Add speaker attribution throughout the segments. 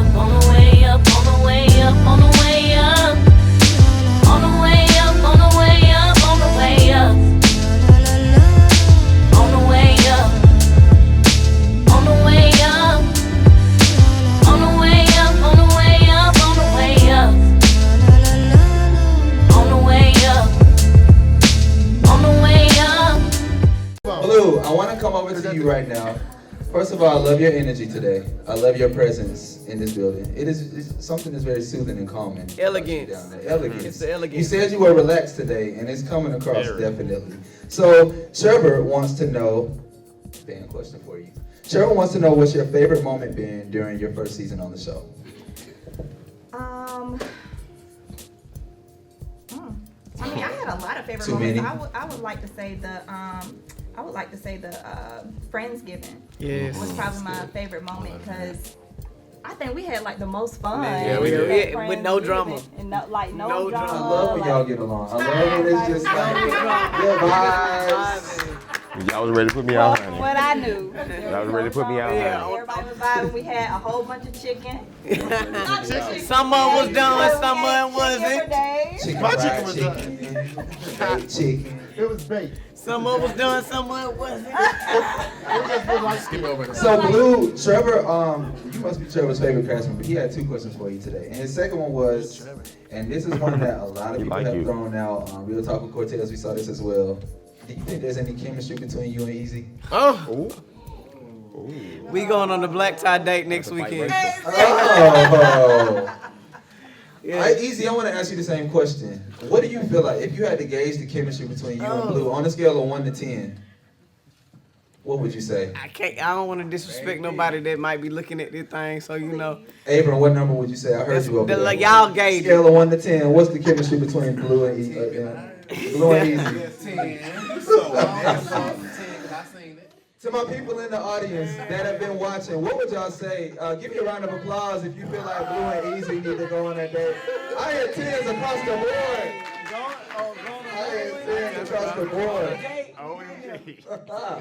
Speaker 1: up, on the way up, on the way up, on the way up. On the way up, on the way up, on the way up. On the way up. On the way up. On the way up, on the way up, on the way up. On the way up. On the way up.
Speaker 2: Blue, I want to come over to you right now. First of all, I love your energy today. I love your presence in this building. It's something that's very soothing and calming.
Speaker 3: Elegance.
Speaker 2: Down there. Elegance.
Speaker 3: It's the elegance.
Speaker 2: You said you were relaxed today, and it's coming across definitely. So, Trevor wants to know, fan question for you. Trevor wants to know what's your favorite moment been during your first season on the show?
Speaker 4: I mean, I had a lot of favorite
Speaker 2: Too
Speaker 4: moments.
Speaker 2: many?
Speaker 4: I would like to say the Friendsgiving
Speaker 3: Yes.
Speaker 4: was probably my favorite moment because I think we had like the most fun.
Speaker 3: Yeah, we did. With no drama.
Speaker 4: And no drama.
Speaker 3: No drama.
Speaker 2: I love when y'all get along. I love when it's just like good vibes.
Speaker 5: Y'all was ready to put me out, honey.
Speaker 4: What I knew.
Speaker 5: Y'all was ready to put me out, honey.
Speaker 4: Everybody was vibing. We had a whole bunch of chicken.
Speaker 3: Some of it was done, some of it wasn't.
Speaker 2: Chicken,
Speaker 6: My chicken
Speaker 2: fried
Speaker 6: was
Speaker 2: chicken, baked chicken.
Speaker 6: It was baked.
Speaker 3: Some of it was done, some of it wasn't.
Speaker 2: So Blue, Trevor, you must be Trevor's favorite craftsman, but he had two questions for you today. And his second one was, and this is one that a lot of people have thrown out. Real Talk with Cortez, we saw this as well. Do you think there's any chemistry between you and Eazy?
Speaker 3: Oh. We going on the black tie date next weekend.
Speaker 2: Oh.
Speaker 3: Yeah.
Speaker 2: Eazy, I want to ask you the same question. What do you feel like if you had to gauge the chemistry between you and Blue on a scale of 1 to 10? What would you say?
Speaker 3: I don't want to disrespect nobody that might be looking at this thing, so you know.
Speaker 2: Av'ern, what number would you say? I heard you over there.
Speaker 3: Like y'all gauge.
Speaker 2: Scale of 1 to 10. What's the chemistry between Blue and Eazy? Blue and Eazy. To my people in the audience that have been watching, what would y'all say? Give me a round of applause if you feel like Blue and Eazy need to go on that date. I hear 10s across the board. I hear 10s across the board.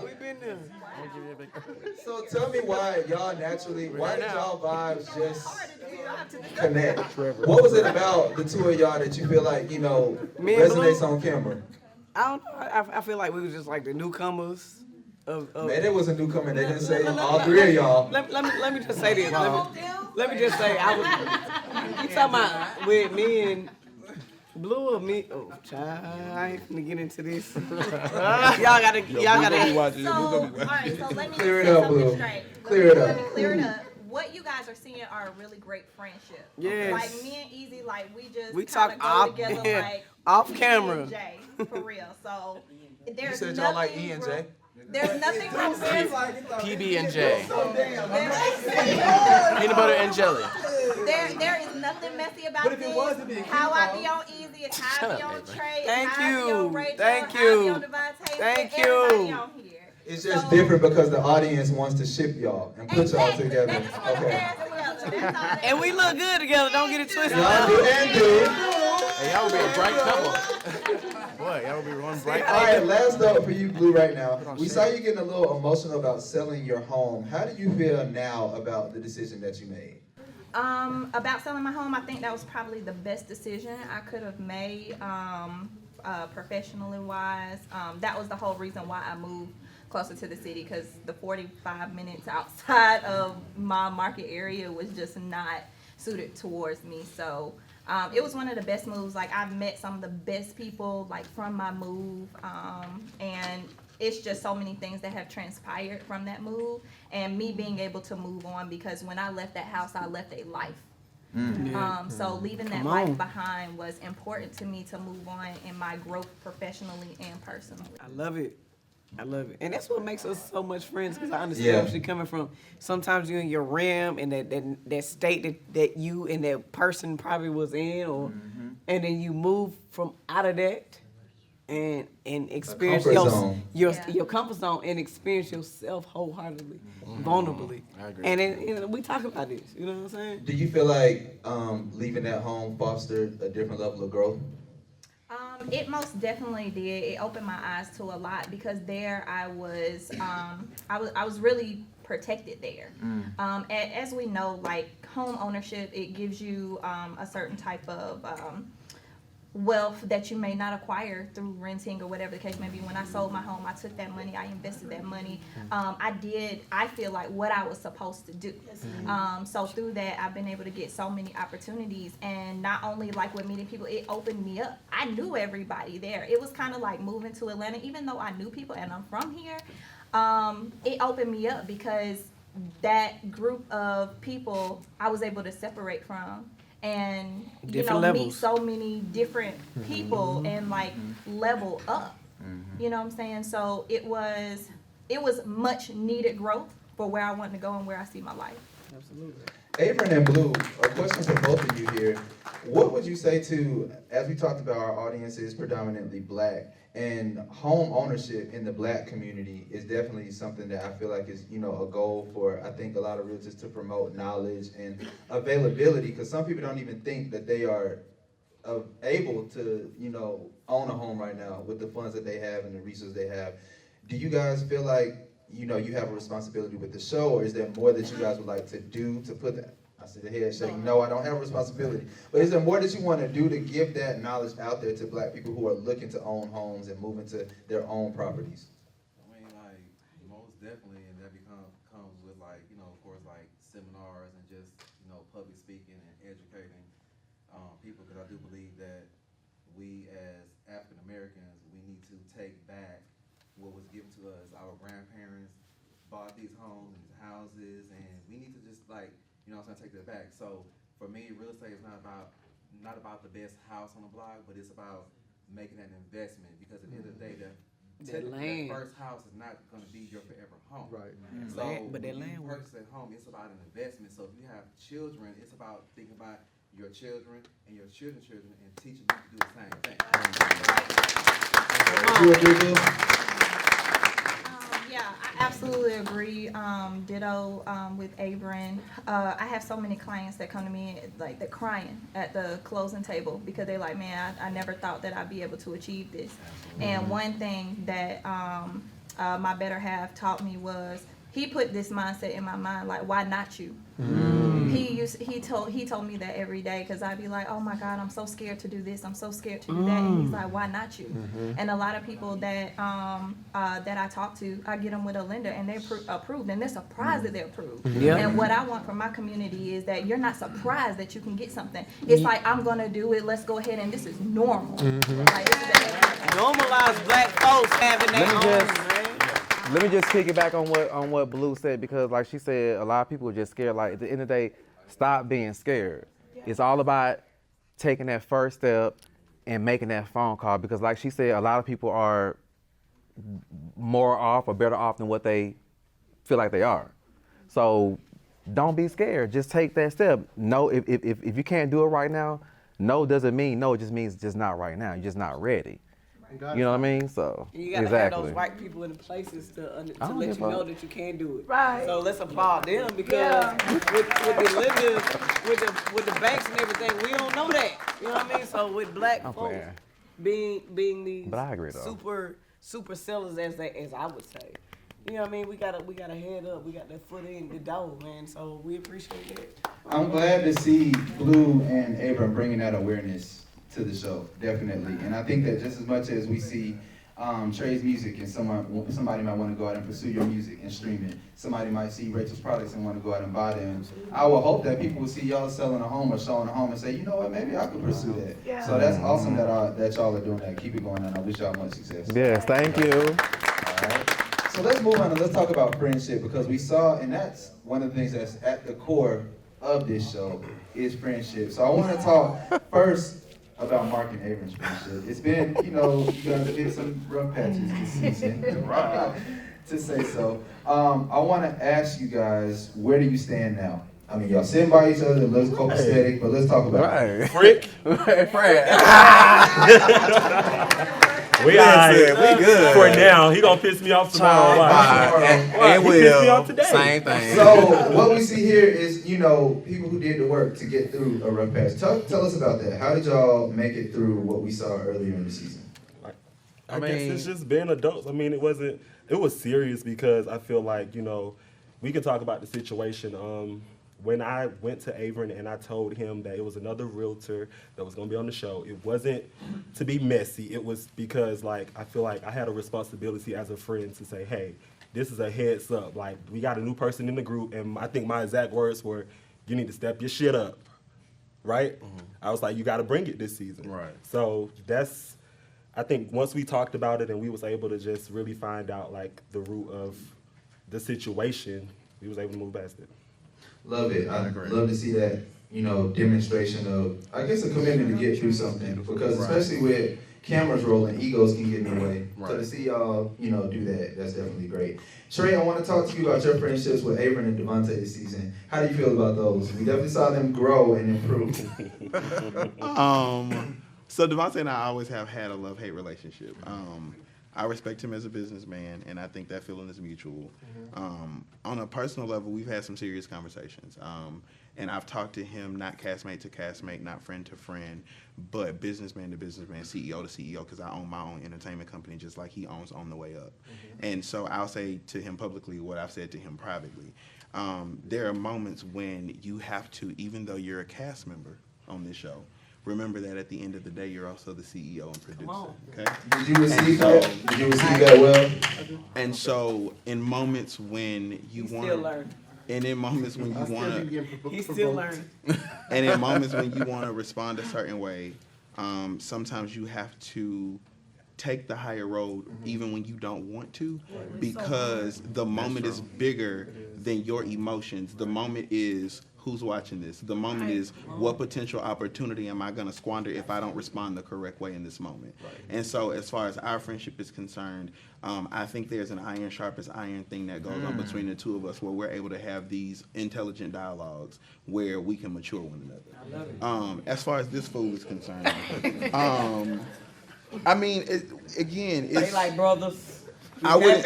Speaker 3: We've been there.
Speaker 2: So tell me why y'all naturally, why did y'all vibes just connect? What was it about the two of y'all that you feel like, resonates on camera?
Speaker 3: I don't know. I feel like we was just like the newcomers.
Speaker 2: Man, it was a newcomer. They didn't say all three of y'all.
Speaker 3: Let me just say this. Let me just say you talking about with me and Blue or me? Oh, child, I ain't gonna get into this. y'all gotta.
Speaker 4: So, alright, so let me
Speaker 2: Clear it
Speaker 4: say
Speaker 2: up,
Speaker 4: something
Speaker 2: Blue.
Speaker 4: straight.
Speaker 2: Clear it
Speaker 4: Let
Speaker 2: up.
Speaker 4: me clear it up. What you guys are seeing are a really great friendship.
Speaker 3: Yes.
Speaker 4: Like me and Eazy, like we
Speaker 3: talk
Speaker 4: kinda go
Speaker 3: off,
Speaker 4: together like
Speaker 3: off
Speaker 4: E
Speaker 3: camera.
Speaker 4: and J, for real. So there's
Speaker 2: You said y'all like
Speaker 4: nothing
Speaker 2: E and
Speaker 4: wrong-
Speaker 2: J?
Speaker 4: There's nothing wrong with
Speaker 7: PB&J. Peanut butter and jelly.
Speaker 4: There is nothing messy about this. How I be on Eazy and how I be on Trae.
Speaker 3: Thank
Speaker 4: how I be
Speaker 3: you.
Speaker 4: on Rachel,
Speaker 3: Thank
Speaker 4: how I be
Speaker 3: you.
Speaker 4: on Devonta,
Speaker 3: Thank
Speaker 4: everybody
Speaker 3: you.
Speaker 4: on here.
Speaker 2: It's just different because the audience wants to ship y'all and put y'all together.
Speaker 4: They just want to
Speaker 2: Okay.
Speaker 4: pass together. That's all they
Speaker 3: And we look good together. Don't get it twisted.
Speaker 2: Y'all do and do.
Speaker 7: Hey, y'all would be a bright couple. Boy, y'all would be one bright
Speaker 2: All right, last up for you, Blue, right now. We saw you getting a little emotional about selling your home. How do you feel now about the decision that you made?
Speaker 4: About selling my home, I think that was probably the best decision I could have made, professionally wise. That was the whole reason why I moved closer to the city, because the 45 minutes outside of my market area was just not suited towards me. So it was one of the best moves. Like, I've met some of the best people like from my move, and it's just so many things that have transpired from that move, and me being able to move on, because when I left that house, I left a life. So leaving that life behind was important to me to move on in my growth professionally and personally.
Speaker 3: I love it. And that's what makes us so much friends, because I understand where she's coming from. Sometimes you're in your realm and that state that you and that person probably was in, or and then you move from out of that and experience your comfort zone and experience yourself wholeheartedly, vulnerably.
Speaker 7: I agree.
Speaker 3: And then we talk about this, you know what I'm saying?
Speaker 2: Do you feel like leaving that home fostered a different level of growth?
Speaker 4: It most definitely did. It opened my eyes to a lot, because there I was really protected there. As we know, like home ownership, it gives you a certain type of wealth that you may not acquire through renting or whatever the case may be. When I sold my home, I took that money, I invested that money. I feel like what I was supposed to do. So through that, I've been able to get so many opportunities, and not only like with meeting people, it opened me up. I knew everybody there. It was kind of like moving to Atlanta, even though I knew people and I'm from here. It opened me up because that group of people I was able to separate from, and meet so many different people and like level up. You know what I'm saying? So it was much needed growth for where I want to go and where I see my life.
Speaker 3: Absolutely.
Speaker 2: Av'ern and Blue, a question for both of you here. What would you say to, as we talked about, our audience is predominantly Black, and home ownership in the Black community is definitely something that I feel like is, a goal for, I think, a lot of realtors to promote knowledge and availability, because some people don't even think that they are able to, own a home right now with the funds that they have and the resources they have. Do you guys feel like, you have a responsibility with the show, or is there more that you guys would like to do to put that? I see the head shaking. No, I don't have a responsibility. But is there more that you want to do to give that knowledge out there to Black people who are looking to own homes and move into their own properties?
Speaker 6: I mean, like, most definitely, and that comes with, like, of course, like, seminars and just, public speaking and educating people, because I do believe that we as African Americans, we need to take back what was given to us. Our grandparents bought these homes and these houses, and we need to just, like, take that back. So for me, real estate is not about the best house on the block, but it's about making an investment, because at the end of the day, that first house is not going to be your forever home. Right. So
Speaker 3: but that
Speaker 6: when
Speaker 3: land
Speaker 6: you purchase at home, it's about an investment. So if you have children, it's about thinking about your children and your children's children and teaching them to do the same thing.
Speaker 4: Yeah, I absolutely agree. Ditto with Av'ern. I have so many clients that come to me, like, they're crying at the closing table because they're like, man, I never thought that I'd be able to achieve this. And one thing that my better half taught me was, he put this mindset in my mind, like, why not you? He told me that every day, because I'd be like, oh my God, I'm so scared to do this, I'm so scared to do that, and he's like, why not you? And a lot of people that I talk to, I get them with a lender, and they're approved, and they're surprised that they're approved. And what I want from my community is that you're not surprised that you can get something. It's like, I'm gonna do it, let's go ahead, and this is normal. Like,
Speaker 3: Normalize Black folks having their own, man.
Speaker 8: Let me just piggyback on what Blue said, because like she said, a lot of people are just scared. Like, at the end of the day, stop being scared. It's all about taking that first step and making that phone call, because like she said, a lot of people are more off or better off than what they feel like they are. So don't be scared. Just take that step. No, if you can't do it right now, no doesn't mean no. It just means just not right now. You're just not ready. You know what I mean? So
Speaker 3: you gotta have those right people in the places to let you know that you can do it. Right. So let's applaud them, because with the lenders, with the banks and everything, we don't know that. You know what I mean? So with Black folks being these super sellers, as I would say, you know what I mean? We got a head up. We got that foot in the door, man. So we appreciate that.
Speaker 2: I'm glad to see Blue and Av'ern bringing that awareness to the show, definitely. And I think that just as much as we see Trae's music, and somebody might want to go out and pursue your music and stream it, somebody might see Rachel's products and want to go out and buy them, I will hope that people will see y'all selling a home or showing a home and say, you know what, maybe I could pursue that. Yeah. So that's awesome that y'all are doing that. Keep it going, and I wish y'all much success.
Speaker 8: Yes, thank you.
Speaker 2: All right. So let's move on and let's talk about friendship, because we saw, and that's one of the things that's at the core of this show is friendship. So I want to talk first about Marq and Av'ern's friendship. It's been, you guys have hit some rough patches this season, to say so. I want to ask you guys, where do you stand now? I mean, y'all sitting by each other, it looks copacetic, but let's talk about it.
Speaker 5: Frick. We good. For now, he gonna piss me off tomorrow.
Speaker 7: And will. Same thing.
Speaker 2: So what we see here is, people who did the work to get through a rough patch. Tell us about that. How did y'all make it through what we saw earlier in the season?
Speaker 5: I guess it's just being adults. I mean, it was serious, because I feel like, we can talk about the situation. When I went to Av'ern and I told him that it was another realtor that was gonna be on the show, it wasn't to be messy. It was because like I feel like I had a responsibility as a friend to say, hey, this is a heads up. Like we got a new person in the group, and I think my exact words were, you need to step your shit up, right? I was like, you got to bring it this season.
Speaker 7: Right.
Speaker 5: So that's, I think once we talked about it and we was able to just really find out like the root of the situation, we was able to move past it.
Speaker 2: Love it. I love to see that, demonstration of, I guess, a commitment to get through something. Because especially with cameras rolling, egos can get in the way. So to see y'all, do that, that's definitely great. Trae, I want to talk to you about your friendships with Av'ern and Devonta this season. How do you feel about those? We definitely saw them grow and improve.
Speaker 7: So Devonta and I always have had a love-hate relationship. I respect him as a businessman, and I think that feeling is mutual. On a personal level, we've had some serious conversations. And I've talked to him, not castmate to castmate, not friend to friend, but businessman to businessman, CEO to CEO, because I own my own entertainment company just like he owns On the Way Up. And so I'll say to him publicly what I've said to him privately. There are moments when you have to, even though you're a cast member on this show, remember that at the end of the day, you're also the CEO and producer. Okay?
Speaker 2: Did you receive that? Did you receive that well?
Speaker 7: And so, in moments when you want to, and in moments when you want to,
Speaker 3: He's still learning.
Speaker 7: and in moments when you want to respond a certain way, sometimes you have to take the higher road even when you don't want to, because the moment is bigger than your emotions. The moment is who's watching this. The moment is what potential opportunity am I going to squander if I don't respond the correct way in this moment. And so as far as our friendship is concerned, I think there's an iron sharpens iron thing that goes on between the two of us where we're able to have these intelligent dialogues where we can mature one another.
Speaker 3: I love it.
Speaker 7: As far as this fool is concerned, I mean, it's
Speaker 3: like brothers.
Speaker 7: I wouldn't.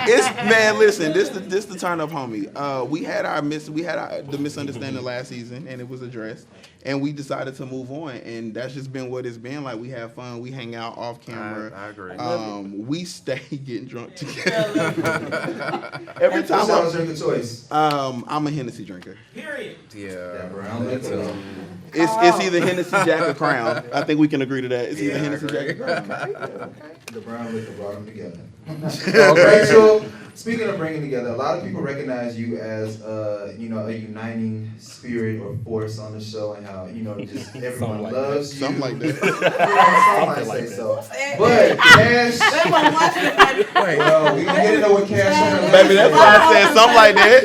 Speaker 7: It's man, listen. This the turn up, homie. We had the misunderstanding last season, and it was addressed, and we decided to move on, and that's just been what it's been. Like we have fun, we hang out off camera.
Speaker 8: I agree.
Speaker 7: We stay getting drunk together. Every time
Speaker 2: What's your drink of choice?
Speaker 7: I'm a Hennessy drinker.
Speaker 3: Period.
Speaker 8: Yeah.
Speaker 2: Brown liquor.
Speaker 7: It's either Hennessy, Jack, or Crown. I think we can agree to that. It's either Hennessy, Jack, or Crown.
Speaker 2: The brown liquor brought them together. Rachel, speaking of bringing together, a lot of people recognize you as a uniting spirit or force on the show, and how just everyone loves you.
Speaker 7: Something like that.
Speaker 2: Some might say so. But Cash, well, we can get into what Cash.
Speaker 7: Baby, that's why I said something like that.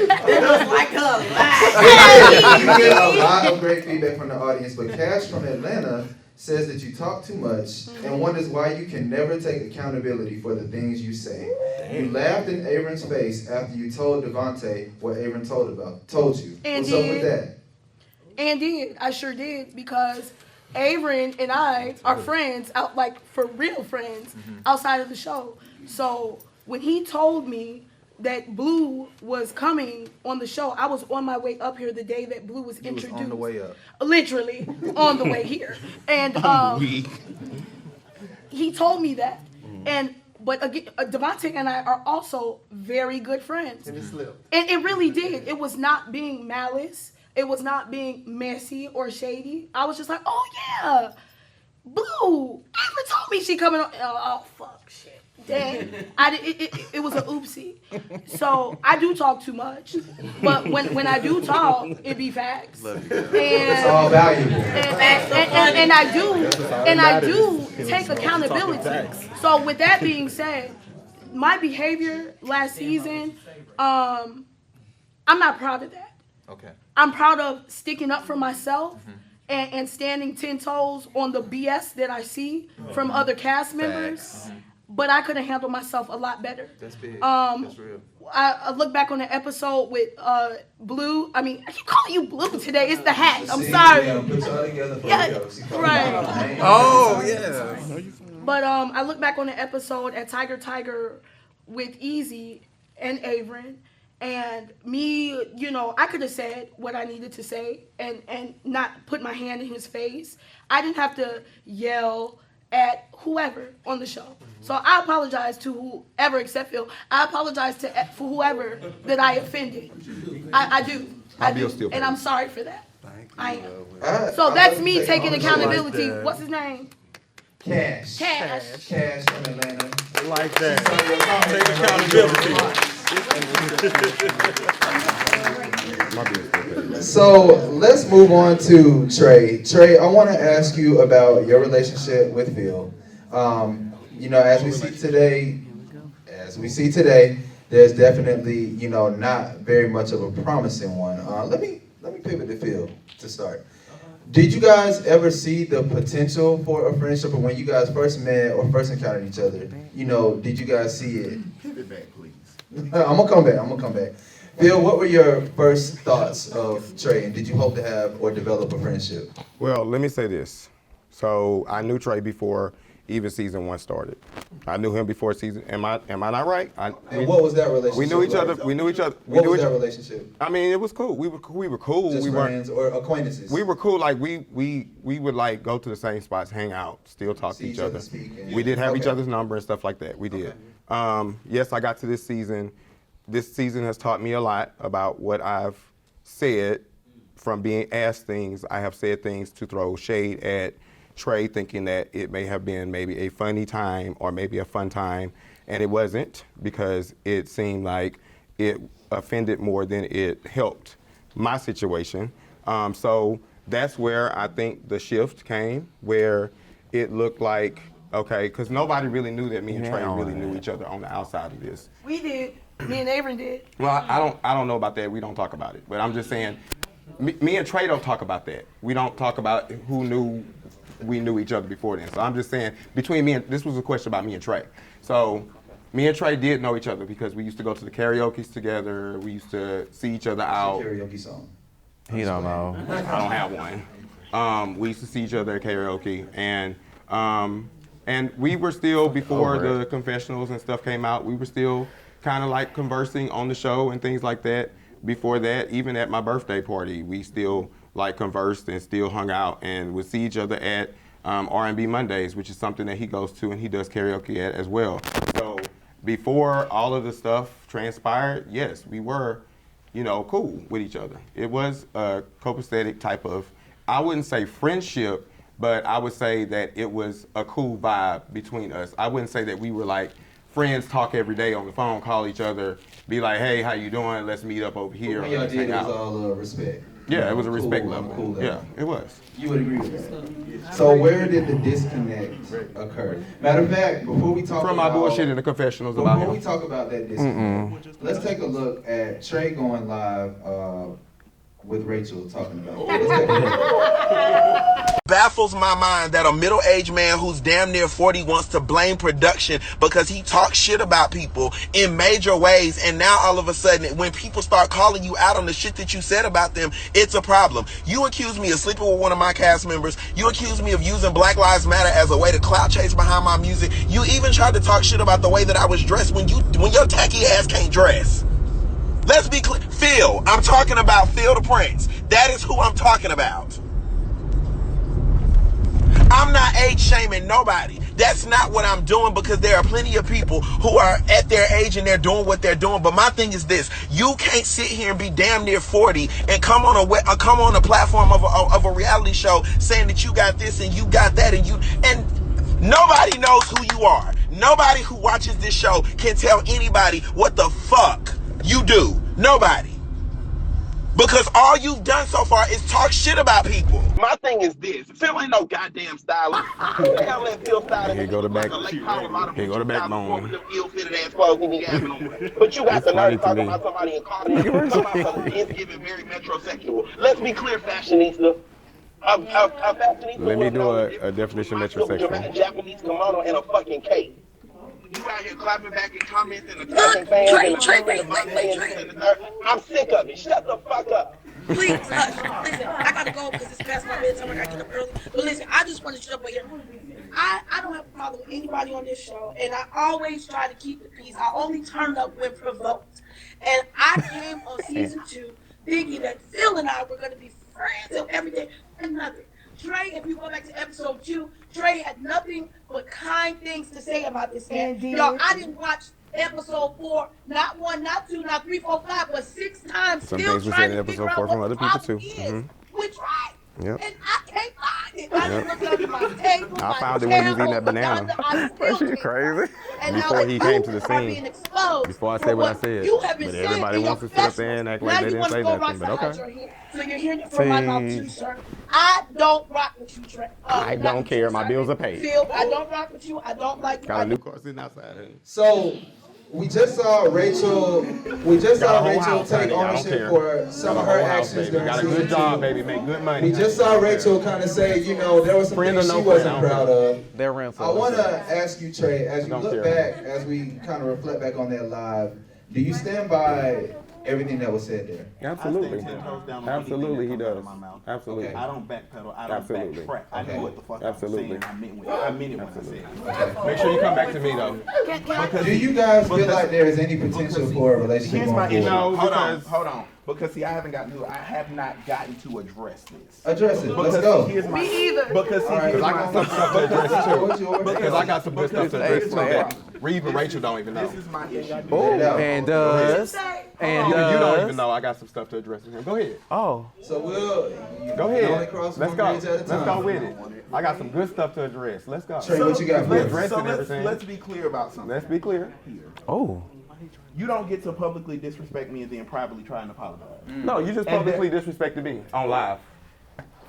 Speaker 2: You get a lot of great feedback from the audience, but Cash from Atlanta says that you talk too much and wonders why you can never take accountability for the things you say. You laughed in Av'ern's face after you told Devonta what Av'ern told you.
Speaker 9: And
Speaker 2: What's up with that?
Speaker 9: I sure did, because Av'ern and I are friends, for real friends, outside of the show. So when he told me that Blue was coming on the show, I was on my way up here the day that Blue was introduced.
Speaker 2: You was on the way up.
Speaker 9: Literally on the way here. And he told me that. But again, Devonta and I are also very good friends.
Speaker 2: And it slipped.
Speaker 9: And it really did. It was not being malice. It was not being messy or shady. I was just like, oh yeah, Blue, Av'ern told me she coming on. Oh fuck, shit. Dang. It was an oopsie. So I do talk too much, but when I do talk, it be facts.
Speaker 2: It's all valuable.
Speaker 9: And I do take accountability. So with that being said, my behavior last season, I'm not proud of that.
Speaker 8: Okay.
Speaker 9: I'm proud of sticking up for myself and standing 10 toes on the BS that I see from other cast members. But I could have handled myself a lot better.
Speaker 2: That's big. That's real.
Speaker 9: I look back on the episode with Blue. I mean, I keep calling you Blue today. It's the hat. I'm sorry.
Speaker 2: Yeah, put y'all together for
Speaker 9: right.
Speaker 8: Oh, yeah.
Speaker 9: But I look back on the episode at Tiger with Eazy and Av'ern. And me, I could have said what I needed to say and not put my hand in his face. I didn't have to yell at whoever on the show. So I apologize to whoever except Phyll. I apologize for whoever that I offended. I do. I do. And I'm sorry for that. I am. So that's me taking accountability. What's his name?
Speaker 2: Cash in Atlanta.
Speaker 5: Like that. Take accountability.
Speaker 2: So let's move on to Trae. Trae, I want to ask you about your relationship with Phyll. As we see today, there's definitely, not very much of a promising one. Let me pivot to Phyll to start. Did you guys ever see the potential for a friendship, or when you guys first met or first encountered each other? Did you guys see it?
Speaker 7: Pivot back, please.
Speaker 2: I'm gonna come back. Phyll, what were your first thoughts of Trae, and did you hope to have or develop a friendship?
Speaker 10: Well, let me say this. So I knew Trae before even season 1 started. I knew him before season. Am I not right?
Speaker 2: And what was that relationship?
Speaker 10: We knew each other.
Speaker 2: What was that relationship?
Speaker 10: I mean, it was cool. We were cool.
Speaker 2: Just
Speaker 10: we
Speaker 2: friends or acquaintances?
Speaker 10: We were cool. Like we would like go to the same spots, hang out, still talk to each other. We did have each other's number and stuff like that. We did. Yes, I got to this season. This season has taught me a lot about what I've said from being asked things. I have said things to throw shade at Trae, thinking that it may have been maybe a funny time or maybe a fun time, and it wasn't, because it seemed like it offended more than it helped my situation. So that's where I think the shift came, where it looked like, okay, because nobody really knew that me and Trae really knew each other on the outside of this.
Speaker 9: We did. Me and Av'ern did.
Speaker 10: Well, I don't know about that. We don't talk about it. But I'm just saying, me and Trae don't talk about that. We don't talk about we knew each other before then. So I'm just saying, between me and, this was a question about me and Trae. So me and Trae did know each other because we used to go to the karaoke's together. We used to see each other out.
Speaker 2: What's your karaoke song?
Speaker 8: He don't know.
Speaker 10: I don't have one. We used to see each other at karaoke, and we were still, before the confessionals and stuff came out, we were still kind of like conversing on the show and things like that. Before that, even at my birthday party, we still like conversed and still hung out and would see each other at R&B Mondays, which is something that he goes to and he does karaoke at as well. So before all of the stuff transpired, yes, we were, cool with each other. It was a copacetic type of, I wouldn't say friendship, but I would say that it was a cool vibe between us. I wouldn't say that we were like friends, talk every day on the phone, call each other, be like, hey, how you doing? Let's meet up over here.
Speaker 2: What y'all did was all respect.
Speaker 10: Yeah, it was a respect level.
Speaker 2: Cool level.
Speaker 10: Yeah, it was.
Speaker 2: You would agree with that? So where did the disconnect occur? Matter of fact, before we talk
Speaker 10: from my bullshit in the confessionals about him.
Speaker 2: Before we talk about that disconnect, let's take a look at Trae going live with Rachel talking about it. Let's take a look.
Speaker 11: Baffles my mind that a middle-aged man who's damn near 40 wants to blame production because he talks shit about people in major ways, and now all of a sudden when people start calling you out on the shit that you said about them, it's a problem. You accuse me of sleeping with one of my cast members. You accuse me of using Black Lives Matter as a way to clout chase behind my music. You even tried to talk shit about the way that I was dressed when your tacky ass can't dress. Let's be clear. Phyll. I'm talking about Phyll the Prince. That is who I'm talking about. I'm not age shaming nobody. That's not what I'm doing, because there are plenty of people who are at their age and they're doing what they're doing. But my thing is this: you can't sit here and be damn near 40 and come on a platform of a reality show saying that you got this and you got that and nobody knows who you are. Nobody who watches this show can tell anybody what the fuck you do. Nobody. Because all you've done so far is talk shit about people. My thing is this: Phyll ain't no goddamn stylist. Who the hell let Phyll style?
Speaker 10: Here go the back. Here go the backbone.
Speaker 11: But you got the nerve to talk about somebody and call them giving very metrosexual. Let's be clear, fashionista.
Speaker 10: Let me do a definition of metrosexual.
Speaker 11: Japanese kimono and a fucking cape. You out here clapping back and commenting and attacking fans. I'm sick of it. Shut the fuck up.
Speaker 9: Please, listen, I gotta go because it's past my bedtime. I gotta get up early. But listen, I just want to shut up here. I don't have a problem with anybody on this show, and I always try to keep the peace. I only turn up when provoked. And I came on season 2 thinking that Phyll and I were going to be friends and everything, and nothing. Trae, if you go back to episode 2, Trae had nothing but kind things to say about this man. Y'all, I didn't watch episode 4, not 1, not 2, not 3, 4, 5, but 6 times.
Speaker 10: Some
Speaker 9: still
Speaker 10: things we
Speaker 9: trying
Speaker 10: said in
Speaker 9: to
Speaker 10: episode
Speaker 9: figure
Speaker 10: 4
Speaker 9: out
Speaker 10: from
Speaker 9: what
Speaker 10: other
Speaker 9: the
Speaker 10: people
Speaker 9: problem
Speaker 10: too.
Speaker 9: is with Trae.
Speaker 10: Yep.
Speaker 9: And I can't find it. I done looked under my table.
Speaker 10: I
Speaker 9: my
Speaker 10: found it when you was
Speaker 9: chair,
Speaker 10: eating that banana.
Speaker 9: Bro,
Speaker 10: She's crazy.
Speaker 9: And
Speaker 10: Before he came to the
Speaker 9: are being
Speaker 10: scene.
Speaker 9: exposed
Speaker 10: Before I
Speaker 9: for
Speaker 10: said what I said.
Speaker 9: you have been
Speaker 10: But
Speaker 9: saying
Speaker 10: everybody
Speaker 9: in your
Speaker 10: wants to sit up there and act like
Speaker 9: now
Speaker 10: they
Speaker 9: you
Speaker 10: didn't
Speaker 9: wanna
Speaker 10: say
Speaker 9: go
Speaker 10: nothing.
Speaker 9: rock
Speaker 10: But
Speaker 9: sides
Speaker 10: okay.
Speaker 9: right here. So you're hearing it from my mouth too, sir. I don't rock with you, Trae.
Speaker 10: I don't care. My bills are paid.
Speaker 9: Phil, I don't rock with you. I don't like you.
Speaker 10: Got a new car sitting outside.
Speaker 2: So we just saw Rachel. We just
Speaker 10: Got
Speaker 2: saw
Speaker 10: a whole
Speaker 2: Rachel
Speaker 10: house,
Speaker 2: take
Speaker 10: honey. I don't
Speaker 2: ownership
Speaker 10: care.
Speaker 2: for some
Speaker 10: Got
Speaker 2: of
Speaker 10: a
Speaker 2: her
Speaker 10: whole house,
Speaker 2: actions
Speaker 10: baby.
Speaker 2: during
Speaker 10: Got a
Speaker 2: season
Speaker 10: good job,
Speaker 2: 2.
Speaker 10: baby. Make good money.
Speaker 2: We just saw Rachel kind of say, you know, there was some
Speaker 10: Friend or
Speaker 2: things
Speaker 10: no
Speaker 2: she
Speaker 10: friend,
Speaker 2: wasn't
Speaker 10: I don't
Speaker 2: proud
Speaker 10: care.
Speaker 2: of.
Speaker 8: They're real.
Speaker 2: I want to ask you, Trae, as you
Speaker 10: Don't
Speaker 2: look
Speaker 10: care.
Speaker 2: back, as we kind of reflect back on that live, do you stand by everything that was said there?
Speaker 10: Absolutely.
Speaker 7: I stand 10 toes down on
Speaker 10: Absolutely, he
Speaker 7: anything that comes out
Speaker 10: does.
Speaker 7: of my mouth.
Speaker 10: Absolutely.
Speaker 2: Okay.
Speaker 7: I don't backpedal. I don't
Speaker 10: Absolutely.
Speaker 7: backtrack. I
Speaker 2: Okay.
Speaker 7: know what the fuck
Speaker 10: Absolutely.
Speaker 7: I'm saying. I meant it when I said it.
Speaker 10: Make sure you come back to me though.
Speaker 2: Do you guys feel like there is any potential for a relationship
Speaker 7: Here's my
Speaker 2: going
Speaker 7: issue.
Speaker 2: forward?
Speaker 7: Hold on. Because see, I have not gotten to address this.
Speaker 2: Address it. Let's
Speaker 7: Because
Speaker 2: go.
Speaker 7: here's my,
Speaker 9: Me either.
Speaker 7: Because see,
Speaker 2: All right.
Speaker 7: here's
Speaker 10: I
Speaker 7: my
Speaker 10: got some stuff to address too.
Speaker 2: What's yours?
Speaker 10: Because I got some good stuff to address too that
Speaker 7: Because-
Speaker 10: Reeve and Rachel don't even know.
Speaker 7: This is my issue.
Speaker 8: Oh,
Speaker 2: Yeah.
Speaker 8: and does. And
Speaker 10: Even you don't even
Speaker 8: does.
Speaker 10: know I got some stuff to address with him. Go ahead.
Speaker 8: Oh.
Speaker 2: So we'll
Speaker 10: Go
Speaker 2: you only
Speaker 10: ahead.
Speaker 2: cross
Speaker 10: Let's
Speaker 2: one
Speaker 10: go.
Speaker 2: bridge at a
Speaker 10: Let's
Speaker 2: time.
Speaker 10: go with it. I got some good stuff to address. Let's go.
Speaker 2: Trae, what you got for us?
Speaker 10: Addressing everything.
Speaker 7: Let's be clear about something.
Speaker 10: Let's be clear.
Speaker 8: Oh.
Speaker 7: You don't get to publicly disrespect me and then privately try and apologize.
Speaker 10: No, you just
Speaker 7: And
Speaker 10: publicly disrespected me on live,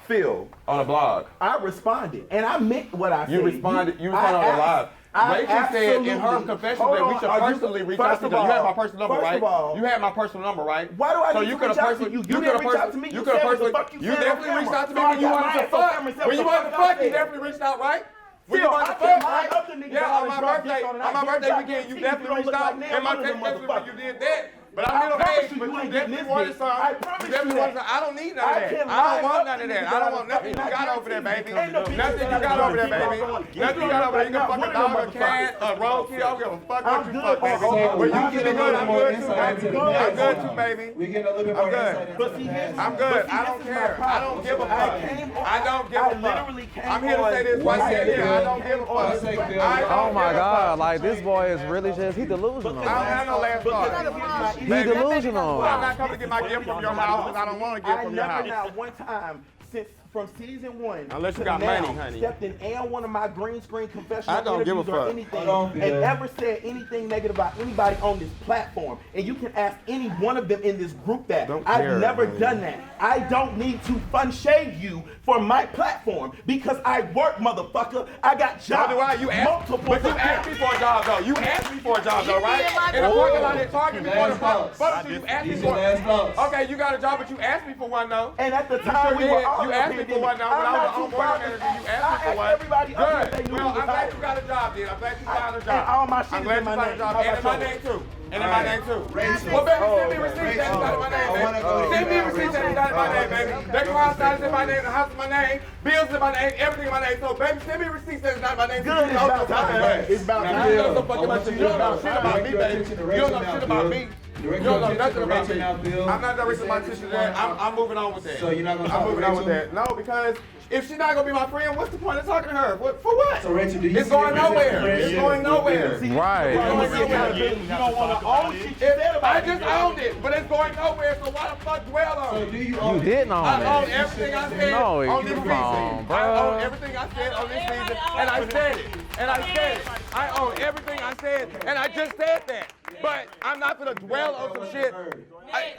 Speaker 7: Phil,
Speaker 10: on a blog.
Speaker 7: I responded, and I meant what I said.
Speaker 10: You responded on the live. Rachel said in her confession that we should personally reach out to each other. You had my personal number, right? You had my personal number, right?
Speaker 7: Why do I
Speaker 10: So
Speaker 7: need
Speaker 10: you
Speaker 7: to
Speaker 10: could
Speaker 7: reach
Speaker 10: have
Speaker 7: out to
Speaker 10: personally,
Speaker 7: you? You didn't reach out to me.
Speaker 10: You could have
Speaker 7: said what the
Speaker 10: personally,
Speaker 7: fuck
Speaker 10: you
Speaker 7: said on
Speaker 10: definitely
Speaker 7: camera.
Speaker 10: reached out to me
Speaker 7: So I
Speaker 10: when you
Speaker 7: got
Speaker 10: wanted
Speaker 7: my
Speaker 10: to
Speaker 7: ass on
Speaker 10: fuck.
Speaker 7: camera and said
Speaker 10: When you
Speaker 7: what the
Speaker 10: wanted to
Speaker 7: fuck I
Speaker 10: fuck, you
Speaker 7: said.
Speaker 10: definitely reached out, right? When
Speaker 7: Phil,
Speaker 10: you wanted
Speaker 7: I
Speaker 10: to
Speaker 7: can't
Speaker 10: fuck,
Speaker 7: line
Speaker 10: right?
Speaker 7: up the nigga
Speaker 10: Yeah,
Speaker 7: that
Speaker 10: on my
Speaker 7: I drug
Speaker 10: birthday,
Speaker 7: dick on and
Speaker 10: on my
Speaker 7: I
Speaker 10: birthday
Speaker 7: get
Speaker 10: weekend, you
Speaker 7: shot.
Speaker 10: definitely
Speaker 7: You
Speaker 10: reached
Speaker 7: don't
Speaker 10: out.
Speaker 7: look like
Speaker 10: And my
Speaker 7: now,
Speaker 10: text message when
Speaker 7: motherfucker.
Speaker 10: you did that. But
Speaker 7: I
Speaker 10: I'm middle
Speaker 7: promise
Speaker 10: aged,
Speaker 7: you,
Speaker 10: but
Speaker 7: you
Speaker 10: you
Speaker 7: ain't
Speaker 10: definitely
Speaker 7: getting
Speaker 10: wanted
Speaker 7: this
Speaker 10: some.
Speaker 7: dick. I
Speaker 10: You
Speaker 7: promise
Speaker 10: definitely
Speaker 7: you
Speaker 10: wanted
Speaker 7: that.
Speaker 10: some. I don't need none
Speaker 7: I
Speaker 10: of that.
Speaker 7: can
Speaker 10: I don't
Speaker 7: line
Speaker 10: want
Speaker 7: up
Speaker 10: none of
Speaker 7: the
Speaker 10: that.
Speaker 7: nigga
Speaker 10: I don't
Speaker 7: that
Speaker 10: want
Speaker 7: I
Speaker 10: nothing you
Speaker 7: fucking
Speaker 10: got
Speaker 7: got
Speaker 10: over there, baby.
Speaker 7: Ain't no bitch
Speaker 10: Nothing you
Speaker 7: that
Speaker 10: got
Speaker 7: I
Speaker 10: over there,
Speaker 7: got
Speaker 10: baby.
Speaker 7: dick on.
Speaker 10: Nothing you got over there. You can fuck a dog, a cat, a roadkill. I don't give a fuck what you fuck, baby. When you get it good, I'm good too, baby. I'm good too, baby.
Speaker 2: We get a little bit
Speaker 10: I'm
Speaker 2: more
Speaker 10: good.
Speaker 2: insight into
Speaker 7: But
Speaker 2: the
Speaker 7: see,
Speaker 2: past.
Speaker 10: I'm good. I don't care. I don't give a fuck. I don't give a fuck. I'm here to say this right here. I don't give a fuck.
Speaker 8: Oh my God! Like this boy is really just he delusional.
Speaker 10: I don't have no last thought.
Speaker 8: He
Speaker 10: Baby,
Speaker 8: delusional.
Speaker 10: I'm not coming to get my gift from your house because I don't want to get
Speaker 7: I
Speaker 10: from your
Speaker 7: never
Speaker 10: house.
Speaker 7: not one time since from season 1
Speaker 10: Unless you
Speaker 7: to
Speaker 10: got
Speaker 7: now
Speaker 10: money, honey.
Speaker 7: stepped in and one of my green screen confessional
Speaker 10: I don't give a
Speaker 7: interviews or
Speaker 10: fuck.
Speaker 7: anything
Speaker 2: Hold on,
Speaker 7: and
Speaker 2: Phil.
Speaker 7: ever said anything negative about anybody on this platform. And you can ask any one of them in this group that.
Speaker 10: Don't
Speaker 7: I've
Speaker 10: care,
Speaker 7: never
Speaker 10: honey.
Speaker 7: done that. I don't need to fun shade you for my platform because I work, motherfucker. I got jobs.
Speaker 10: So do I. You asked,
Speaker 7: multiple
Speaker 10: but you asked me for a job though. You asked me for a job though, right? In the parking lot at Target before the fuck you asked me
Speaker 2: These
Speaker 10: for.
Speaker 2: your last thoughts.
Speaker 10: Okay, you got a job, but you asked me for one though.
Speaker 7: And at the
Speaker 10: You
Speaker 7: time
Speaker 10: sure
Speaker 7: we were
Speaker 10: did.
Speaker 7: all
Speaker 10: You
Speaker 7: in a
Speaker 10: asked me for one
Speaker 7: pandemic.
Speaker 10: now, but I was
Speaker 7: I'm
Speaker 10: on
Speaker 7: not too
Speaker 10: board
Speaker 7: proud.
Speaker 10: manager. You asked me
Speaker 7: I
Speaker 10: for
Speaker 7: asked
Speaker 10: one.
Speaker 7: everybody up
Speaker 10: Good.
Speaker 7: if they knew
Speaker 10: Well,
Speaker 7: it was
Speaker 10: I'm glad
Speaker 7: out.
Speaker 10: you got a job, then. I'm glad you found a
Speaker 7: And
Speaker 10: job.
Speaker 7: all my shit
Speaker 10: I'm
Speaker 7: is
Speaker 10: glad
Speaker 7: in
Speaker 10: you
Speaker 7: my
Speaker 10: found a
Speaker 7: name.
Speaker 10: job.
Speaker 7: How
Speaker 10: And in
Speaker 7: about
Speaker 10: my
Speaker 7: yours?
Speaker 10: name too. And in my
Speaker 2: Alright.
Speaker 10: name too.
Speaker 2: Rachel.
Speaker 10: Well, baby, send me
Speaker 7: Oh,
Speaker 10: receipts
Speaker 7: okay.
Speaker 10: that you got in my name,
Speaker 2: I wanna
Speaker 10: baby.
Speaker 2: go to
Speaker 10: Send me
Speaker 2: email
Speaker 10: receipts that you got in my name, baby. That car side is in my name, the house in my name, bills in my name, everything in my name. So, baby, send me receipts that is not in my name.
Speaker 7: Good, it's about time. It's about
Speaker 10: Now,
Speaker 7: time.
Speaker 10: you know so fucking much shit. You don't know shit about me, baby. You don't know shit about me. You don't know nothing about me. I'm not directing my attention to that. I'm moving on with that.
Speaker 2: So you're not gonna talk
Speaker 10: I'm
Speaker 2: to
Speaker 10: moving on with
Speaker 2: Rachel?
Speaker 10: that. No, because if she's not gonna be my friend, what's the point of talking to her? What, for what?
Speaker 2: So Rachel, do you
Speaker 10: It's
Speaker 2: see
Speaker 10: going
Speaker 2: yourself as a
Speaker 10: nowhere.
Speaker 2: friend?
Speaker 10: It's going nowhere.
Speaker 8: Right.
Speaker 7: You don't want to own shit you said
Speaker 10: I
Speaker 7: about
Speaker 10: just owned it, but it's going nowhere, so why the fuck dwell on
Speaker 2: So
Speaker 10: it?
Speaker 2: do you
Speaker 8: You
Speaker 2: own it?
Speaker 8: didn't own
Speaker 10: I own
Speaker 8: it.
Speaker 10: everything I said
Speaker 8: No,
Speaker 10: on this
Speaker 8: come
Speaker 10: season.
Speaker 8: on, bro.
Speaker 10: I own everything I said on this season, and I said it. And I said it. I own everything I said, and I just said that. But I'm not gonna dwell on some shit.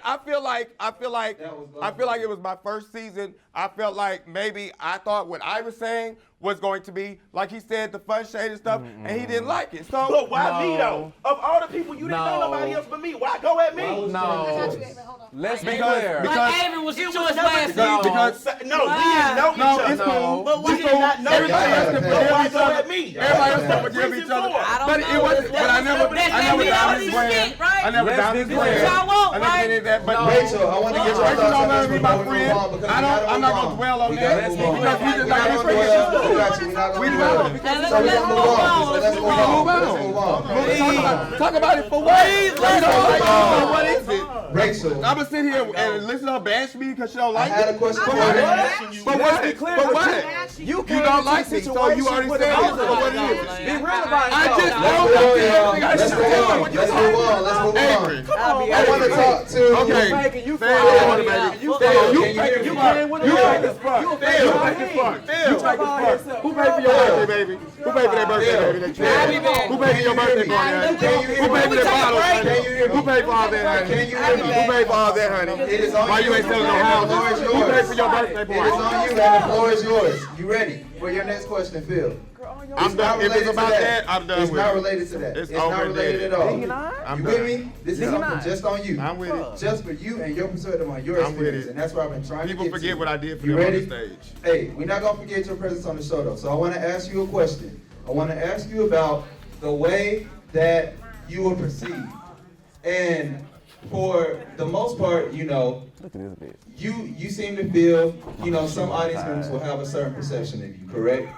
Speaker 10: I feel like it was my first season. I felt like maybe I thought what I was saying was going to be, like he said, the fun shade and stuff, and he didn't like it. So
Speaker 7: But why me
Speaker 8: No.
Speaker 7: though? Of all the people, you didn't know
Speaker 8: No.
Speaker 7: nobody else but me. Why go at me?
Speaker 8: No. Let's be
Speaker 10: Because-
Speaker 8: clear.
Speaker 10: because-
Speaker 3: But Av'ern was your choice
Speaker 7: never
Speaker 3: last
Speaker 7: because-
Speaker 3: season.
Speaker 10: because
Speaker 7: No, we didn't know
Speaker 10: no,
Speaker 7: each other.
Speaker 10: it's cool.
Speaker 3: But
Speaker 7: We
Speaker 3: why
Speaker 7: did not know
Speaker 10: Everybody
Speaker 7: each
Speaker 10: else
Speaker 7: other.
Speaker 10: can
Speaker 7: So why
Speaker 10: forgive each
Speaker 7: go
Speaker 10: other.
Speaker 7: at me?
Speaker 10: Everybody else can
Speaker 7: That's
Speaker 10: forgive
Speaker 7: season
Speaker 10: each other.
Speaker 7: 4.
Speaker 3: I don't
Speaker 10: But
Speaker 3: know.
Speaker 10: it wasn't. But I never
Speaker 3: That's
Speaker 10: doubted his brand. I never doubted his brand.
Speaker 3: Y'all won't,
Speaker 10: I never did that. But
Speaker 2: Rachel, I want to get your
Speaker 10: Rachel
Speaker 2: thoughts
Speaker 10: don't
Speaker 2: on
Speaker 10: know
Speaker 2: this
Speaker 10: me,
Speaker 2: before
Speaker 10: my
Speaker 2: we
Speaker 10: friend.
Speaker 2: move on, because
Speaker 10: I'm not gonna dwell on that because we just like his friend.
Speaker 2: We developed. So let's move on. Let's move on.
Speaker 10: Talk about it for what? What is it?
Speaker 2: Rachel,
Speaker 10: I'm gonna sit here and listen to her bash me because she don't
Speaker 2: I
Speaker 10: like
Speaker 2: had a
Speaker 10: it.
Speaker 2: question for you.
Speaker 10: But what? You don't like me, so you already said it. So what it is?
Speaker 3: Be real about it.
Speaker 10: I just
Speaker 2: Let's move on. Let's move on. Let's move on. I want to talk to.
Speaker 10: Okay.
Speaker 3: You
Speaker 10: Phil,
Speaker 3: you
Speaker 10: fake as fuck. You fake as fuck. Who paid for your birthday, baby? Who paid for that birthday, baby? Who paid for your birthday party? Who paid for that bottle, honey? Who paid for all that, honey? Who paid for all that, honey?
Speaker 2: It is on
Speaker 10: Why
Speaker 2: you.
Speaker 10: you ain't selling no houses? Who paid for your birthday
Speaker 2: It
Speaker 10: party?
Speaker 2: is on you, and the floor is yours. You ready for your next question, Phil?
Speaker 10: I'm done. If it's about that, I'm done with it.
Speaker 2: It's not related to that. It's not
Speaker 10: over
Speaker 2: related
Speaker 10: there.
Speaker 2: at all.
Speaker 10: I'm
Speaker 2: You
Speaker 10: done.
Speaker 2: with me? This is something just on you.
Speaker 10: I'm with it.
Speaker 2: Just for you and your perspective on your
Speaker 10: I'm with
Speaker 2: experience,
Speaker 10: it.
Speaker 2: and that's where I've been trying
Speaker 10: People
Speaker 2: to get
Speaker 10: forget
Speaker 2: to.
Speaker 10: what I did for
Speaker 2: You
Speaker 10: them on
Speaker 2: ready?
Speaker 10: the stage.
Speaker 2: Hey, we're not gonna forget your presence on the show though. So I want to ask you a question. I want to ask you about the way that you were perceived, and for the most part, you know, you seem to feel, you know, some audience members will have a certain perception of you, correct?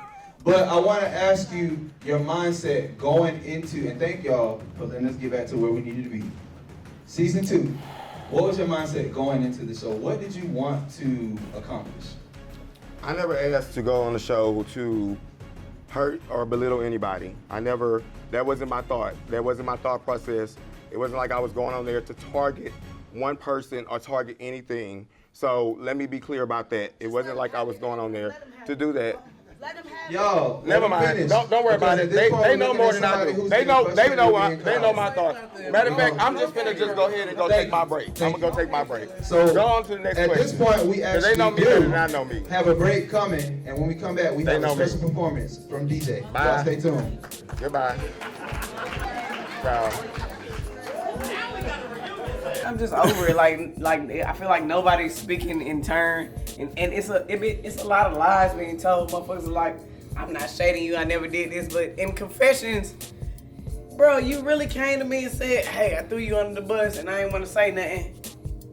Speaker 2: But I want to ask you your mindset going into, and thank y'all for letting us get back to where we needed to be. Season 2, what was your mindset going into the show? What did you want to accomplish?
Speaker 10: I never asked to go on the show to hurt or belittle anybody. That wasn't my thought. That wasn't my thought process. It wasn't like I was going on there to target one person or target anything. So let me be clear about that. It wasn't like I was going on there to do that.
Speaker 2: Y'all,
Speaker 10: Never mind. Don't worry about it. They know more than I do. They know my thoughts. Matter of fact, I'm just gonna just go ahead and go take my break. I'm gonna go take my break.
Speaker 2: So
Speaker 10: go on to the next
Speaker 2: at
Speaker 10: question.
Speaker 2: this point, we actually
Speaker 10: they know me better than I know me.
Speaker 2: have a break coming, and when we come back, we have a
Speaker 10: know me.
Speaker 2: special performance from DJ.
Speaker 10: Bye.
Speaker 2: Y'all stay tuned.
Speaker 10: Goodbye. Ciao.
Speaker 3: I'm just over it. Like I feel like nobody's speaking in turn, and it's a lot of lies being told. Motherfuckers are like, I'm not shading you. I never did this, but in confessions, bro, you really came to me and said, hey, I threw you under the bus, and I ain't want to say nothing.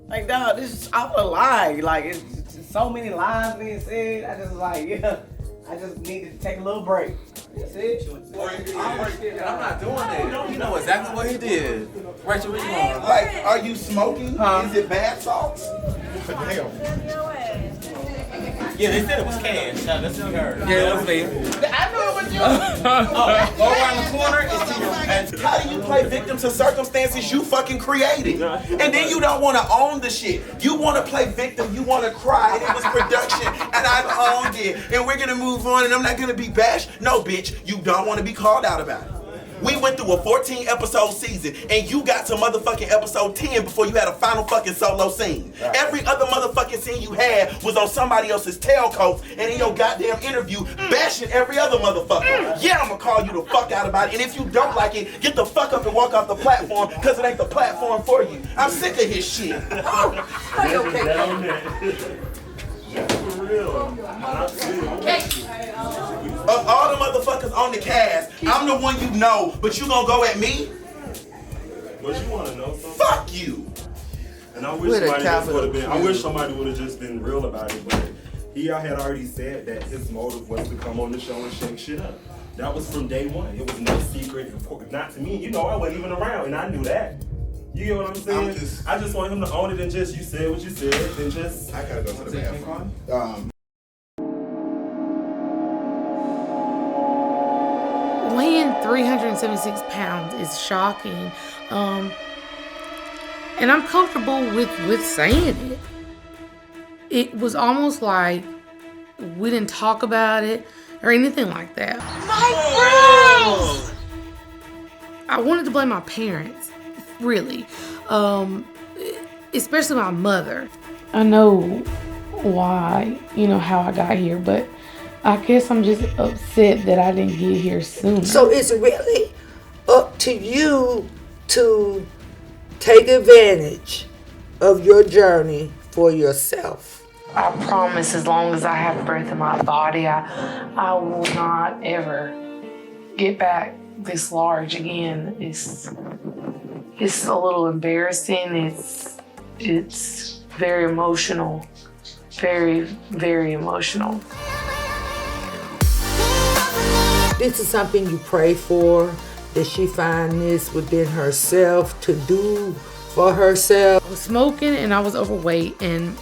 Speaker 3: Like, dog, this is all a lie. Like, it's so many lies being said. I just like, yeah, I just needed to take a little break. That's it.
Speaker 12: I'm not doing that. You know exactly what he did. Rachel, what you want? Like, are you smoking? Is it bath salts? Damn. Yeah, they said it was cash. That's what we heard. Yeah, that was me. I knew it was you. Go around the corner and see your pants.
Speaker 11: How do you play victim to circumstances you fucking created? And then you don't want to own the shit. You want to play victim, you want to cry, and it was production, and I've owned it, and we're gonna move on, and I'm not gonna be bashed. No, bitch, you don't want to be called out about it. We went through a 14 episode season, and you got to motherfucking episode 10 before you had a final fucking solo scene. Right. Every other motherfucking scene you had was on somebody else's tailcoats, and in your goddamn interview, bashing every other motherfucker. Yeah, I'm gonna call you the fuck out about it, and if you don't like it, get the fuck up and walk off the platform, because it ain't the platform for you. I'm sick of his shit. Of all the motherfuckers on the cast, I'm the one you know, but you gonna go at me?
Speaker 5: What you wanna know?
Speaker 11: Fuck you.
Speaker 5: And I wish somebody else would have been. I wish somebody would have just been real about it. But he had already said that his motive was to come on the show and shake shit up. That was from day one. It was no secret. Not to me. You know, I wasn't even around, and I knew that. You get what I'm saying? I just want him to own it and just, you said what you said, and just.
Speaker 7: I gotta go to the bathroom.
Speaker 9: Weighing 376 pounds is shocking. And I'm comfortable with saying it. It was almost like we didn't talk about it or anything like that. My friends! I wanted to blame my parents, really. Especially my mother. I know why, how I got here, but I guess I'm just upset that I didn't get here sooner.
Speaker 13: So it's really up to you to take advantage of your journey for yourself.
Speaker 9: I promise as long as I have breath in my body, I will not ever get back this large again.
Speaker 14: It's a little embarrassing. It's very emotional. Very, very emotional.
Speaker 13: This is something you pray for, that she find this within herself to do for herself.
Speaker 14: I was smoking and I was overweight, and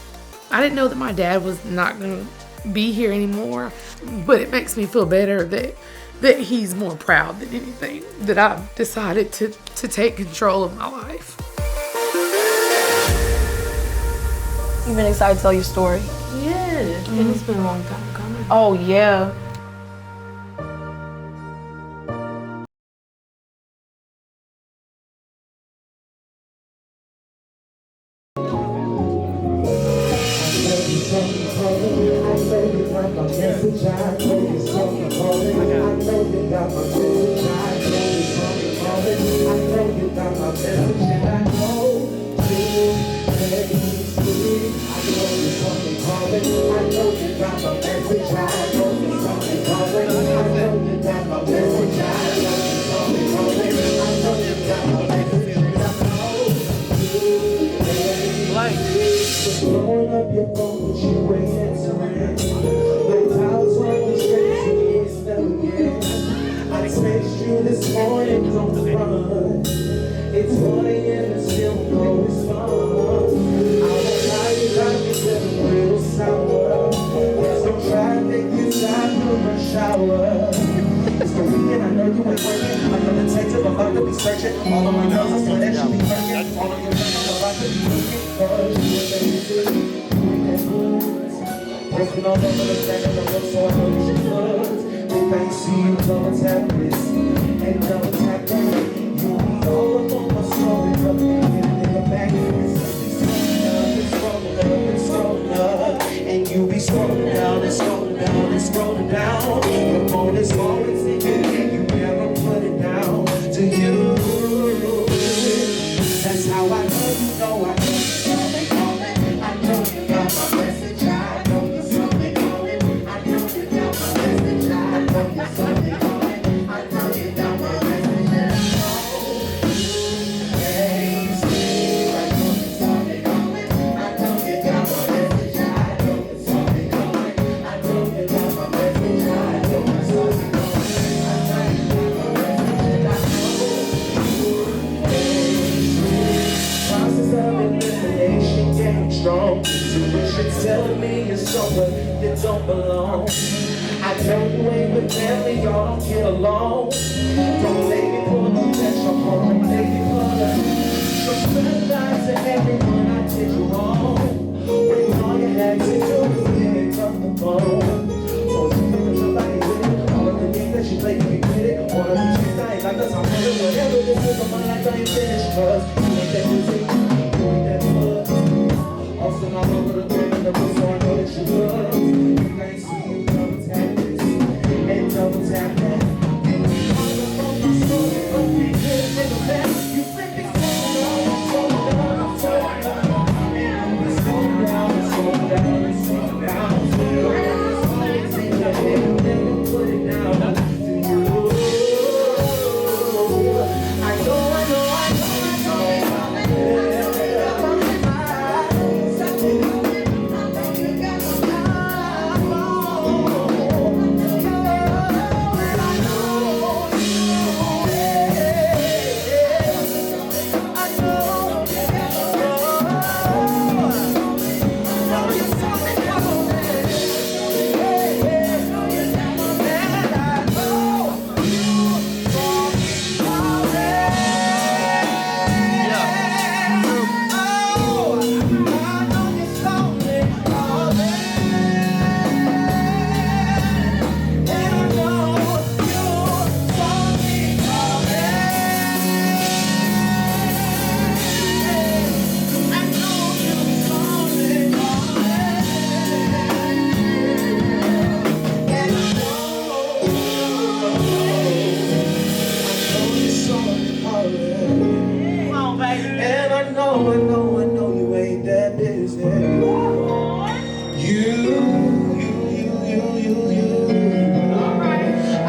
Speaker 14: I didn't know that my dad was not gonna be here anymore, but it makes me feel better that he's more proud than anything, that I've decided to take control of my life.
Speaker 15: You've been excited to tell your story?
Speaker 14: Yeah, and it's been a long time coming.
Speaker 15: Oh, yeah.
Speaker 1: This morning, don't run. It's 1 a.m. and still no response. I won't lie, you got me feeling real sour. There's no traffic inside the rush hour. It's the weekend, I know you ain't working. I'm the detective, I'm about to be searching. All of my girls, I swear that you be working. All of your friends, I'm about to be looking. Cause you a baby, posting all over the stand in the room, so I know you should flood. If I see you, double tap this and double tap that. You'll be all up on my story, brother. Get it in the back. It's scrolling up, and you'll be scrolling down and scrolling down and scrolling down. Your phone is always in you, and you never put it down to you. That's how I know you know I know you calling. I know you got my message. I know you something calling. I know you got my message. I know you something calling. I know you got my message. Hey, Steve, I know you something calling. I know you got my message. I know you something calling. I know you got my message. I know you something calling. Process of elimination getting strong. Tuition telling me you're someone that don't belong. I know you ain't with family, y'all don't get along. Don't make me pull no pressure home, make me pull up. So sympathize to everyone I did you wrong. When all you had to do was pick up the phone. So you think of somebody with it, all of the games that you play, you be with it. All of these things I ain't like us, I'm feeling whatever this is, I'm like I ain't finished. Cause you ain't that music, you ain't that buzz. Also all over the thing in the book, so I know that you love. You can't see you double tap this and double tap that. And you all up on my story, but we good in the back. You flip it, slow down, and it's going down, it's going down, it's going down, it's going down. Never put it down to you.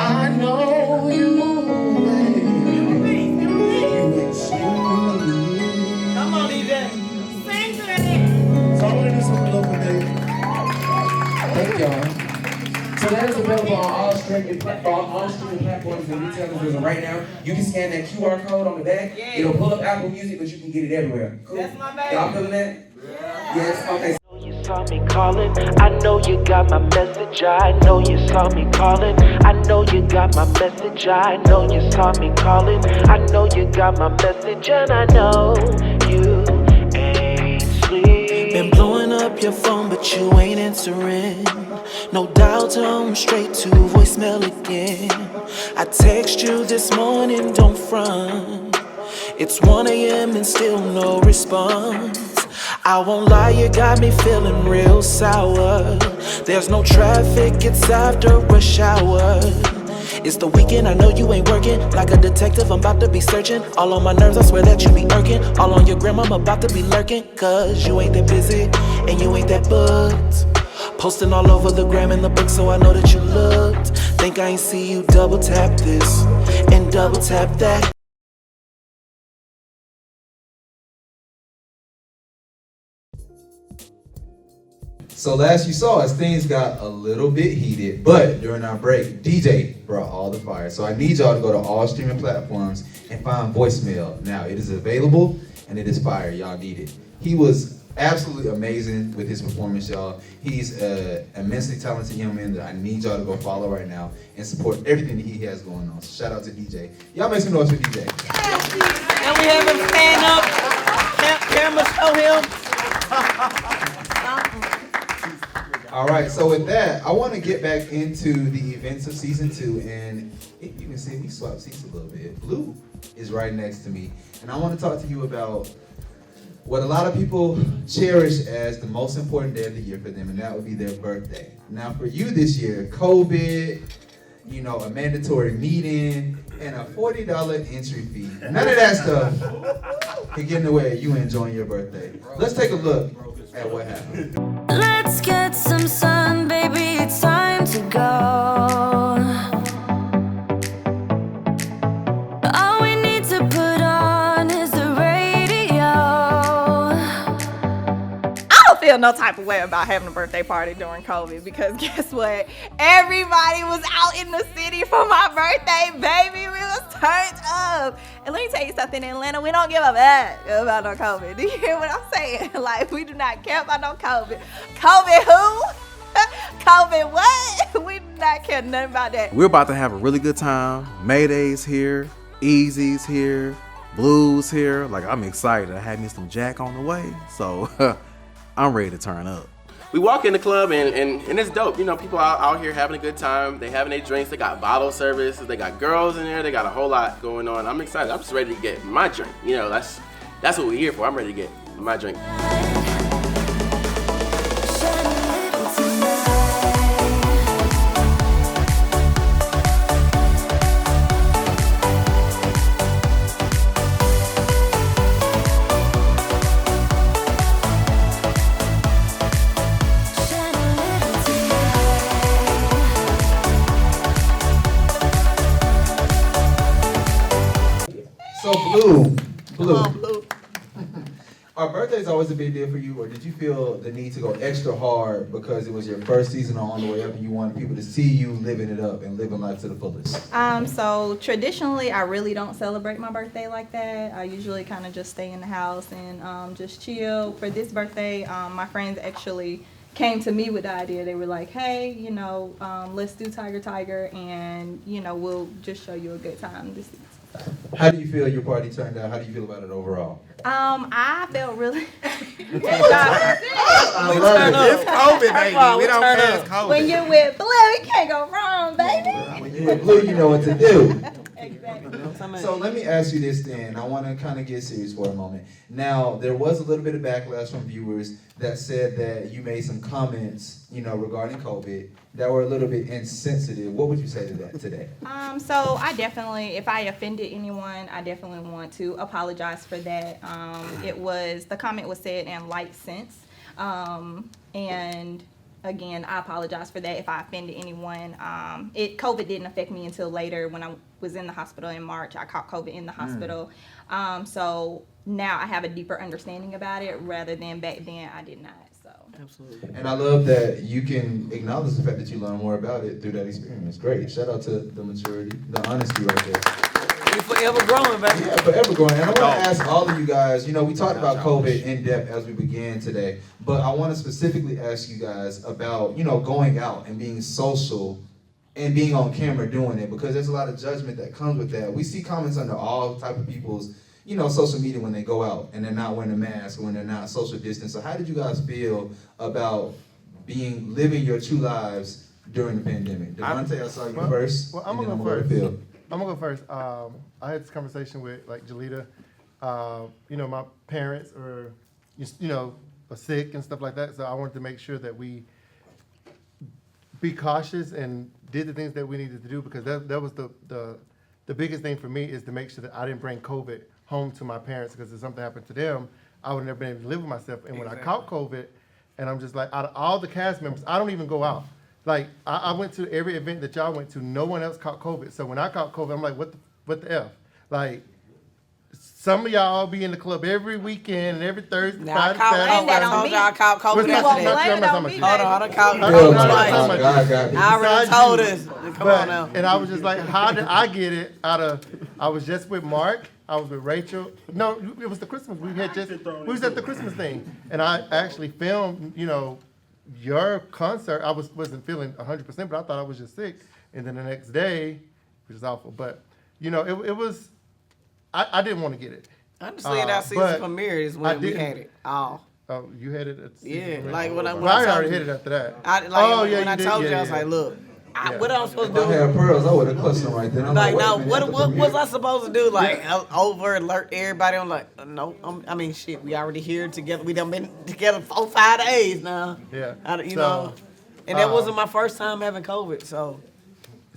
Speaker 1: I know. Thank y'all. So that is available on all streaming platforms and retailers as of right now. You can scan that QR code on the back. It'll pull up Apple Music, but you can get it everywhere. Cool. That's my baby. Y'all feeling that? Yeah. Yes. Okay.
Speaker 16: You saw me calling. I know you got my message. I know you saw me calling. I know you got my message. I know you saw me calling. I know you got my message, and I know you ain't sleep.
Speaker 17: Been blowing up your phone, but you ain't answering. No doubt I'm straight to voicemail again. I text you this morning, don't front. It's 1 a.m. and still no response. I won't lie, you got me feeling real sour. There's no traffic, it's after rush hour. It's the weekend, I know you ain't working. Like a detective, I'm about to be searching. All on my nerves, I swear that you be irking. All on your gram, I'm about to be lurking. Cause you ain't that busy, and you ain't that booked. Posting all over the gram and the book, so I know that you looked. Think I ain't see you double tap this and double tap that.
Speaker 2: So last you saw us, things got a little bit heated, but during our break, DJ brought all the fire. So I need y'all to go to all streaming platforms and find Voicemail. Now, it is available and it is fire. Y'all need it. He was absolutely amazing with his performance, y'all. He's an immensely talented young man that I need y'all to go follow right now and support everything that he has going on. So shout out to DJ. Y'all make some noise for DJ.
Speaker 3: And we have him stand up. Camera, show him.
Speaker 2: All right, so with that, I want to get back into the events of season 2, and you can see we swapped seats a little bit. Blue is right next to me, and I want to talk to you about what a lot of people cherish as the most important day of the year for them, and that would be their birthday. Now, for you this year, COVID, you know, a mandatory meeting, and a $40 entry fee. None of that stuff can get in the way of you enjoying your birthday. Let's take a look at what happened.
Speaker 18: Let's get some sun, baby, it's time to go. All we need to put on is the radio.
Speaker 4: I don't feel no type of way about having a birthday party during COVID because guess what? Everybody was out in the city for my birthday, baby. We was turned up. And let me tell you something, in Atlanta, we don't give a fuck about no COVID. Do you hear what I'm saying? Like, we do not care about no COVID. COVID who? COVID what? We do not care nothing about that.
Speaker 8: We're about to have a really good time. Mayday's here, Eazy's here, Blue's here. Like, I'm excited. I had me some Jack on the way, so I'm ready to turn up.
Speaker 19: We walk in the club and it's dope. You know, people out here having a good time. They having their drinks. They got bottle services. They got girls in there. They got a whole lot going on. I'm excited. I'm just ready to get my drink. You know, that's what we're here for. I'm ready to get my drink.
Speaker 2: So Blue. Are birthdays always a big deal for you, or did you feel the need to go extra hard because it was your first season on the way up and you wanted people to see you living it up and living life to the fullest?
Speaker 4: So traditionally, I really don't celebrate my birthday like that. I usually kind of just stay in the house and just chill. For this birthday, my friends actually came to me with the idea. They were like, hey, you know, let's do Tiger, and, you know, we'll just show you a good time this season.
Speaker 2: How do you feel your party turned out? How do you feel about it overall?
Speaker 4: I felt really.
Speaker 2: I love it.
Speaker 10: It's COVID, baby. We don't pass COVID.
Speaker 4: When you're with Blue, you can't go wrong, baby.
Speaker 2: When you're with Blue, you know what to do. So let me ask you this then. I want to kind of get serious for a moment. Now, there was a little bit of backlash from viewers that said that you made some comments, you know, regarding COVID that were a little bit insensitive. What would you say to that today?
Speaker 4: So I definitely, if I offended anyone, I definitely want to apologize for that. The comment was said in light sense. And again, I apologize for that if I offended anyone. COVID didn't affect me until later when I was in the hospital in March. I caught COVID in the hospital. So now I have a deeper understanding about it rather than back then I did not. So
Speaker 3: absolutely.
Speaker 2: And I love that you can acknowledge the fact that you learn more about it through that experience. Great. Shout out to the maturity, the honesty right there.
Speaker 3: You're forever growing, baby.
Speaker 2: Yeah, forever growing. And I want to ask all of you guys, you know, we talked about COVID in depth as we began today, but I want to specifically ask you guys about, you know, going out and being social and being on camera doing it, because there's a lot of judgment that comes with that. We see comments under all type of people's, you know, social media when they go out and they're not wearing a mask or when they're not social distance. So how did you guys feel about living your true lives during the pandemic? Devonta, I saw you first.
Speaker 20: Well, I'm gonna go first. I'm gonna go first. I had this conversation with like Gelita. You know, my parents are, you know, are sick and stuff like that. So I wanted to make sure that we be cautious and did the things that we needed to do, because that was the biggest thing for me, is to make sure that I didn't bring COVID home to my parents, because if something happened to them, I would have never been able to live with myself. And when I caught COVID, and I'm just like, out of all the cast members, I don't even go out. Like, I went to every event that y'all went to. No one else caught COVID. So when I caught COVID, I'm like, what the F? Like, some of y'all be in the club every weekend and every Thursday, Friday, Saturday.
Speaker 3: I caught COVID yesterday. Hold on, I caught
Speaker 20: I
Speaker 3: already told us. Come on now.
Speaker 20: And I was just like, how did I get it out of, I was just with Marq. I was with Rachel. No, it was the Christmas. We was at the Christmas thing. And I actually filmed, you know, your concert. I wasn't feeling 100%, but I thought I was just sick. And then the next day, which is awful, but, you know, it was, I didn't want to get it.
Speaker 3: Honestly, that season premiere is when we had it all.
Speaker 20: Oh, you had it at
Speaker 3: season premiere?
Speaker 20: Like
Speaker 3: when I
Speaker 20: already hit it after that.
Speaker 3: When I told you, I was like, look, what I was supposed to do?
Speaker 2: I had pearls, I would have clutched them right then. I'm
Speaker 3: like, now, what was I supposed to do? Like, over alert everybody? I'm like, no, I mean, shit, we already here together. We done been together 4-5 days now.
Speaker 20: Yeah.
Speaker 3: You know, and that wasn't my first time having COVID, so.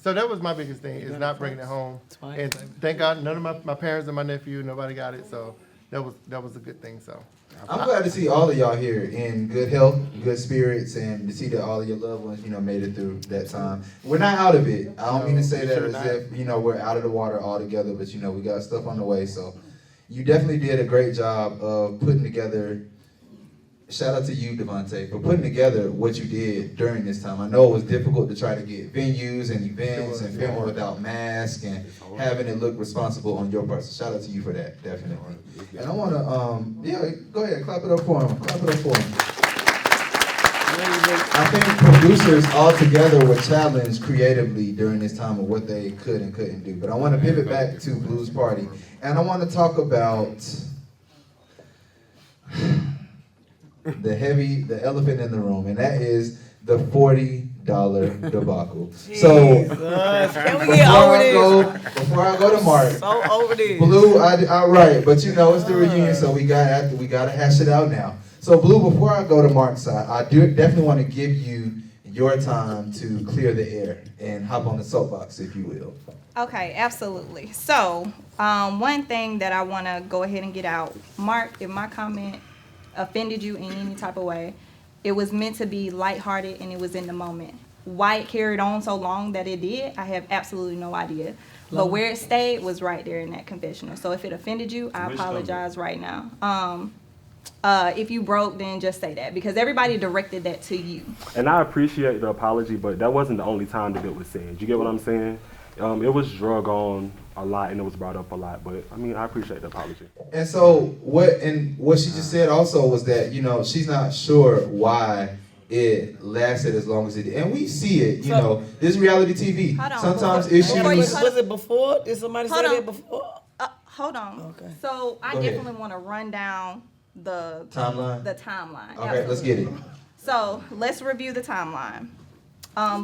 Speaker 20: So that was my biggest thing, is not bringing it home. And thank God, none of my parents and my nephew, nobody got it. So that was a good thing. So
Speaker 2: I'm glad to see all of y'all here in good health, good spirits, and to see that all of your loved ones, you know, made it through that time. We're not out of it. I don't mean to say that as if, you know, we're out of the water altogether, but, you know, we got stuff on the way. So you definitely did a great job of putting together. Shout out to you, Devonta, for putting together what you did during this time. I know it was difficult to try to get venues and events and filming without masks and having it look responsible on your part. So shout out to you for that, definitely. And I want to, go ahead, clap it up for him. Clap it up for him. I think producers all together were challenged creatively during this time of what they could and couldn't do. But I want to pivot back to Blues Party. And I want to talk about the elephant in the room, and that is the $40 debacle. So before I go to Marq,
Speaker 3: so over this.
Speaker 2: Blue, I right, but you know it's the reunion, so we gotta hash it out now. So Blue, before I go to Marq's side, I definitely want to give you your time to clear the air and hop on the soapbox, if you will.
Speaker 4: Okay, absolutely. So one thing that I want to go ahead and get out, Marq, if my comment offended you in any type of way, it was meant to be lighthearted and it was in the moment. Why it carried on so long that it did, I have absolutely no idea. But where it stayed was right there in that confessional. So if it offended you, I apologize right now. If you broke, then just say that, because everybody directed that to you.
Speaker 5: And I appreciate the apology, but that wasn't the only time that it was said. You get what I'm saying? It was drug on a lot and it was brought up a lot, but I mean, I appreciate the apology.
Speaker 2: And so what she just said also was that, you know, she's not sure why it lasted as long as it did. And we see it, you know, this reality TV. Sometimes issues.
Speaker 3: Was it before? Did somebody say that before?
Speaker 4: Hold on.
Speaker 3: Okay.
Speaker 4: So I definitely want to run down the timeline. Okay,
Speaker 2: absolutely. Let's get it.
Speaker 4: So let's review the timeline.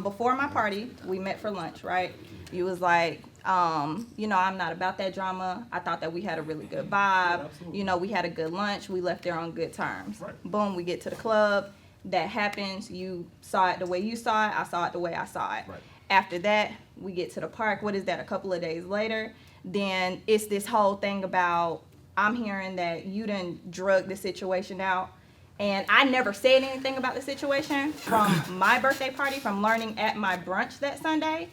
Speaker 4: Before my party, we met for lunch, right? You was like, you know, I'm not about that drama. I thought that we had a really good vibe. You know, we had a good lunch. We left there on good terms. Right. Boom, we get to the club. That happens. You saw it the way you saw it. I saw it the way I saw it. Right. After that, we get to the park. What is that, a couple of days later? Then it's this whole thing about, I'm hearing that you done drug the situation out. And I never said anything about the situation from my birthday party, from learning at my brunch that Sunday,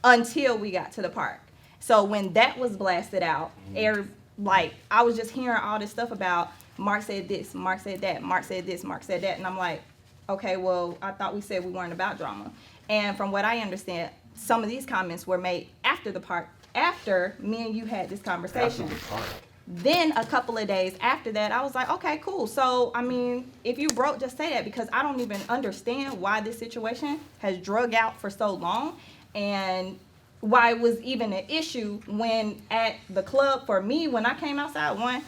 Speaker 4: until we got to the park. So when that was blasted out, I was just hearing all this stuff about Marq said this, Marq said that, Marq said this, Marq said that. And I'm like, okay, well, I thought we said we weren't about drama. And from what I understand, some of these comments were made after the part, after me and you had this conversation. Then a couple of days after that, I was like, okay, cool. So, I mean, if you broke, just say that, because I don't even understand why this situation has drug out for so long and why it was even an issue when at the club for me, when I came outside, one,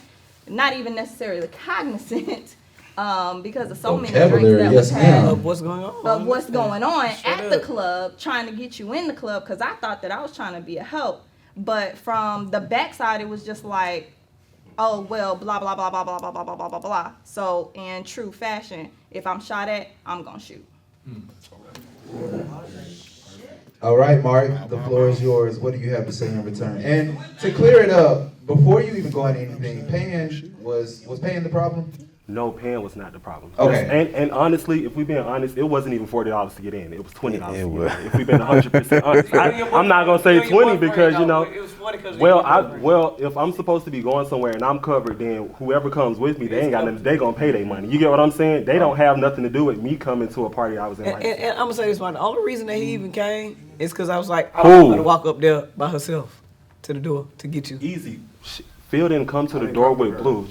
Speaker 4: not even necessarily cognizant because of so many drinks that was had
Speaker 3: of what's going on.
Speaker 4: Of what's going on
Speaker 3: Straight
Speaker 4: at the
Speaker 3: up.
Speaker 4: club, trying to get you in the club, because I thought that I was trying to be a help. But from the backside, it was just like, oh, well, blah, blah, blah, blah, blah, blah, blah, blah, blah, blah, blah. So in true fashion, if I'm shot at, I'm going to shoot.
Speaker 2: All right, Marq, the floor is yours. What do you have to say in return? And to clear it up, before you even go into anything, Pan was Pan the problem?
Speaker 5: No, Pan was not the problem.
Speaker 2: Okay.
Speaker 5: And honestly, if we're being honest, it wasn't even $40 to get in. It was $20 to get in. If we've been 100% honest. I'm not going to say 20 because, you know, well, if I'm supposed to be going somewhere and I'm covered, then whoever comes with me, they ain't got nothing, they going to pay their money. You get what I'm saying? They don't have nothing to do with me coming to a party I was invited to.
Speaker 3: And I'm going to say this one. The only reason that he even came is because I was like, I
Speaker 5: Who?
Speaker 3: was going to walk up there by herself to the door to get you.
Speaker 5: Easy. Phyll didn't come to the door with Blue.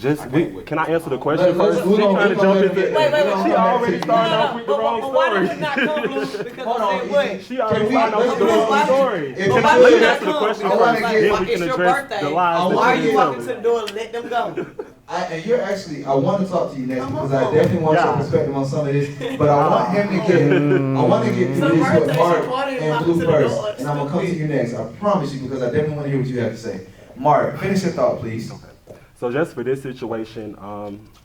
Speaker 5: Can I answer the question first? She trying to jump into it.
Speaker 3: Wait.
Speaker 5: She already started off with the wrong story.
Speaker 3: Why did it not come, Blue? Because
Speaker 5: She already started off with the wrong story.
Speaker 3: Can you
Speaker 5: answer the question first? Then we can address the lies
Speaker 3: Why are
Speaker 5: that
Speaker 3: you
Speaker 5: you're
Speaker 3: walking to
Speaker 5: telling.
Speaker 3: the door and let them go?
Speaker 2: And you're actually, I want to talk to you next because I definitely want your perspective on some of this. But I want him to get, I want to get through this with Marq and Blue first. And I'm going to come to you next. I promise you, because I definitely want to hear what you have to say. Marq, finish your thought, please.
Speaker 5: So just for this situation,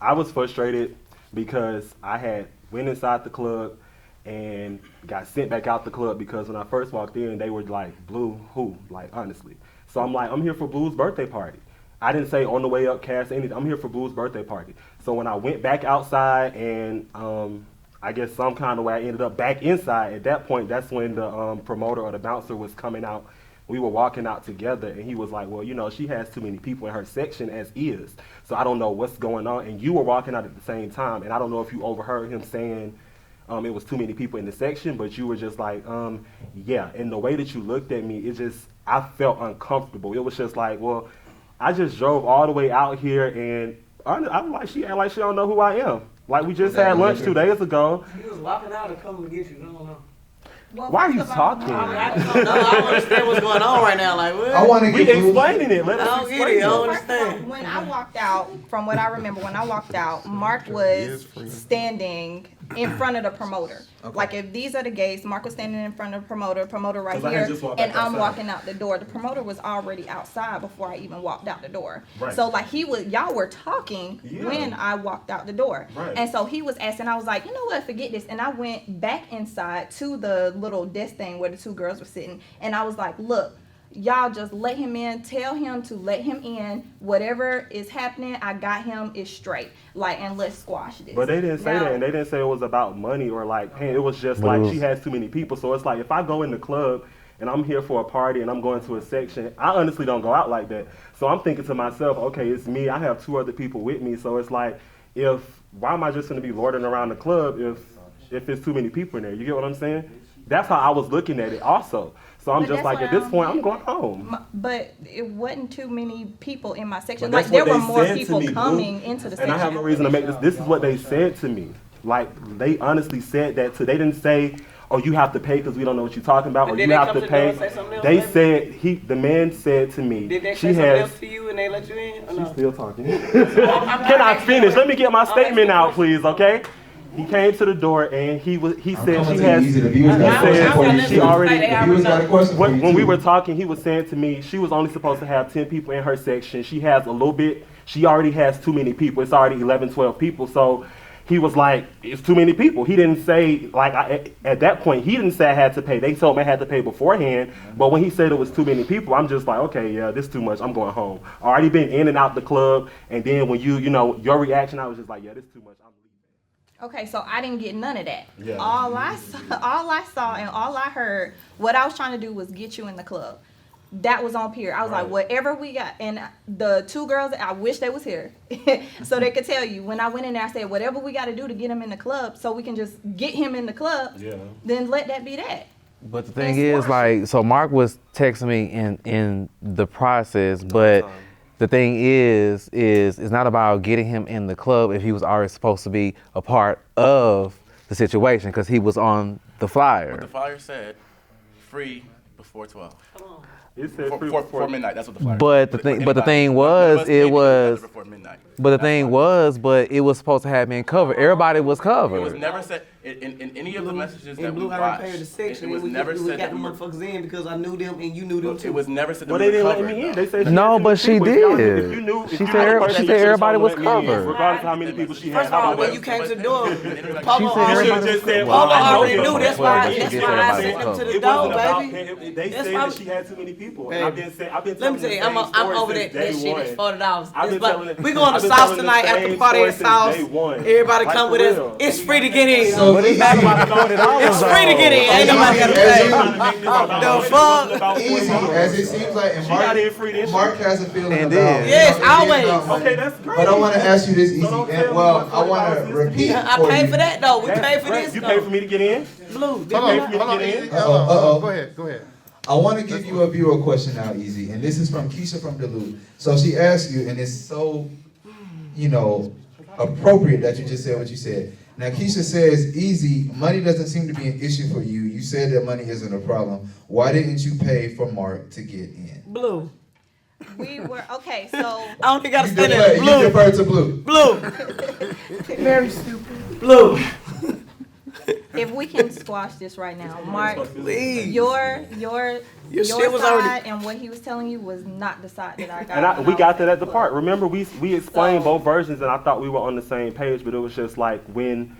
Speaker 5: I was frustrated because I had went inside the club and got sent back out the club because when I first walked in, they were like, Blue, who? Like, honestly. So I'm like, I'm here for Blue's birthday party. I didn't say on the way up, cast anything. I'm here for Blue's birthday party. So when I went back outside and I guess some kind of way I ended up back inside, at that point, that's when the promoter or the bouncer was coming out. We were walking out together and he was like, well, you know, she has too many people in her section as is. So I don't know what's going on. And you were walking out at the same time. And I don't know if you overheard him saying it was too many people in the section, but you were just like, yeah. And the way that you looked at me, it just, I felt uncomfortable. It was just like, well, I just drove all the way out here and I'm like, she act like she don't know who I am. Like we just had lunch 2 days ago.
Speaker 3: He was walking out to come and get you. I don't know.
Speaker 4: Well,
Speaker 5: why are you talking?
Speaker 3: I don't know. I don't understand what's going on right now. Like, what?
Speaker 2: I want to get
Speaker 5: explaining it. Let us
Speaker 3: I don't get
Speaker 5: explain
Speaker 3: it. I don't
Speaker 4: First of all,
Speaker 3: understand.
Speaker 4: when I walked out, from what I remember, when I walked out, Marq was standing in front of the promoter.
Speaker 2: Okay.
Speaker 4: Like if these are the gays, Marq was standing in front of the promoter right
Speaker 5: 'Cause I had
Speaker 4: here,
Speaker 5: just walked
Speaker 4: and
Speaker 5: back
Speaker 4: I'm
Speaker 5: outside.
Speaker 4: walking out the door. The promoter was already outside before I even walked out the door.
Speaker 5: Right.
Speaker 4: So like y'all were talking when I walked out the door.
Speaker 5: Right.
Speaker 4: And so he was asking, I was like, you know what, forget this. And I went back inside to the little desk thing where the two girls were sitting, and I was like, look, y'all just let him in, tell him to let him in, whatever is happening, I got him, is straight, like, and let's squash this.
Speaker 5: But they didn't say that, and they didn't say it was about money or like, hey, it was just like she has too many people. So it's like, if I go in the club and I'm here for a party and I'm going to a section, I honestly don't go out like that. So I'm thinking to myself, okay, it's me, I have 2 other people with me, so it's like, why am I just gonna be lording around the club if it's too many people in there? You get what I'm saying? That's how I was looking at it also. So I'm just like, at this point, I'm going home.
Speaker 4: But it wasn't too many people in my section.
Speaker 5: But
Speaker 4: Like,
Speaker 5: that's
Speaker 4: there
Speaker 5: what
Speaker 4: were
Speaker 5: they
Speaker 4: more
Speaker 5: said to
Speaker 4: people
Speaker 5: me, Blue.
Speaker 4: coming into the section.
Speaker 5: And I have no reason to make this. This is what they said to me. Like, they honestly said that they didn't say, oh, you have to pay because we don't know what you're talking about, or you have to pay. They said, the man said to me,
Speaker 3: Did they
Speaker 5: she
Speaker 3: say something
Speaker 5: has.
Speaker 3: else to you and they let you in? Or no?
Speaker 5: She's still talking. Can I finish? Let me get my statement out, please, okay? He came to the door and he said she has. She already. When we were talking, he was saying to me she was only supposed to have 10 people in her section. She has a little bit. She already has too many people. It's already 11, 12 people. So he was like, it's too many people. He didn't say, like, at that point, he didn't say I had to pay. They told me I had to pay beforehand. But when he said it was too many people, I'm just like, okay, yeah, this is too much. I'm going home. I already been in and out the club. And then when you know, your reaction, I was just like, yeah, this is too much. I'm leaving.
Speaker 4: Okay, so I didn't get none of that.
Speaker 5: Yeah.
Speaker 4: All I saw and all I heard, what I was trying to do was get you in the club. That was on Pier. I was like, whatever we got. And the two girls, I wish they was here. So they could tell you. When I went in there, I said, whatever we got to do to get him in the club so we can just get him in the club, then let that be that.
Speaker 8: But the thing is, like, so Marq was texting me in the process, but the thing is it's not about getting him in the club if he was already supposed to be a part of the situation because he was on the flyer.
Speaker 19: What the flyer said, free before 12.
Speaker 5: It said free
Speaker 19: before midnight. That's what the flyer
Speaker 8: But the thing, but the thing was, it was. But the thing was, but it was supposed to have been covered. Everybody was covered.
Speaker 19: It was never said in any of the messages that we
Speaker 3: Blue
Speaker 19: watched.
Speaker 3: paid the section.
Speaker 19: It was never
Speaker 3: we
Speaker 19: said
Speaker 3: got
Speaker 19: that
Speaker 3: the
Speaker 19: we were.
Speaker 3: motherfuckers in because I knew them and you knew them too.
Speaker 19: It was never said that
Speaker 5: Well,
Speaker 19: we
Speaker 5: they
Speaker 19: were
Speaker 5: didn't let
Speaker 19: covered.
Speaker 5: me in.
Speaker 19: though.
Speaker 5: They said
Speaker 8: No, but she did.
Speaker 5: She
Speaker 8: said everybody was covered.
Speaker 5: Regardless of how many people she had.
Speaker 3: First of all, when you came to the door,
Speaker 5: She
Speaker 3: Papa
Speaker 5: said
Speaker 3: already,
Speaker 5: well,
Speaker 3: Papa
Speaker 5: I know
Speaker 3: already
Speaker 5: them.
Speaker 3: knew. That's why I sent them to the
Speaker 5: It
Speaker 3: door,
Speaker 5: wasn't about
Speaker 3: baby.
Speaker 5: They
Speaker 3: That's
Speaker 5: said
Speaker 3: why-
Speaker 5: that she had too many people.
Speaker 3: Baby.
Speaker 5: I've been
Speaker 3: Let me
Speaker 5: telling
Speaker 3: tell you,
Speaker 5: the same
Speaker 3: I'm
Speaker 5: story
Speaker 3: over
Speaker 5: since
Speaker 3: that
Speaker 5: day
Speaker 3: shit.
Speaker 5: one.
Speaker 3: It's $40.
Speaker 5: I've been telling it-
Speaker 3: We going
Speaker 5: I've
Speaker 3: to
Speaker 5: been
Speaker 3: South
Speaker 5: telling the
Speaker 3: tonight after
Speaker 5: same
Speaker 3: party
Speaker 5: story
Speaker 3: at
Speaker 5: since
Speaker 3: South.
Speaker 5: day one.
Speaker 3: Everybody
Speaker 5: Like,
Speaker 3: come
Speaker 5: for
Speaker 3: with us.
Speaker 5: real.
Speaker 3: It's free to get in.
Speaker 2: So
Speaker 3: It's free to get in. Ain't nobody got to pay. The fuck?
Speaker 2: Easy, as it seems like, and Marq has a feeling about.
Speaker 3: Yes, always.
Speaker 2: Okay, that's great. But I want to ask you this, Easy, and well, I want to repeat.
Speaker 3: I paid for that though. We paid for this.
Speaker 5: You paid for me to get in?
Speaker 3: Blue.
Speaker 20: Hold on, Easy. Go ahead.
Speaker 2: I want to give you a viewer question now, Easy, and this is from Keisha from Duluth. So she asked you, and it's so, appropriate that you just said what you said. Now, Keisha says, Easy, money doesn't seem to be an issue for you. You said that money isn't a problem. Why didn't you pay for Marq to get in?
Speaker 3: Blue.
Speaker 4: We were, okay, so.
Speaker 3: I don't think I got to stand there.
Speaker 2: You defer to Blue.
Speaker 3: Blue.
Speaker 9: Very stupid.
Speaker 3: Blue.
Speaker 4: If we can squash this right now, Marq,
Speaker 3: Please.
Speaker 4: your
Speaker 3: shit was
Speaker 4: side
Speaker 3: already-
Speaker 4: and what he was telling you was not the side that I got.
Speaker 5: And we got that at the park. Remember, we explained both versions, and I thought we were on the same page. But it was just like when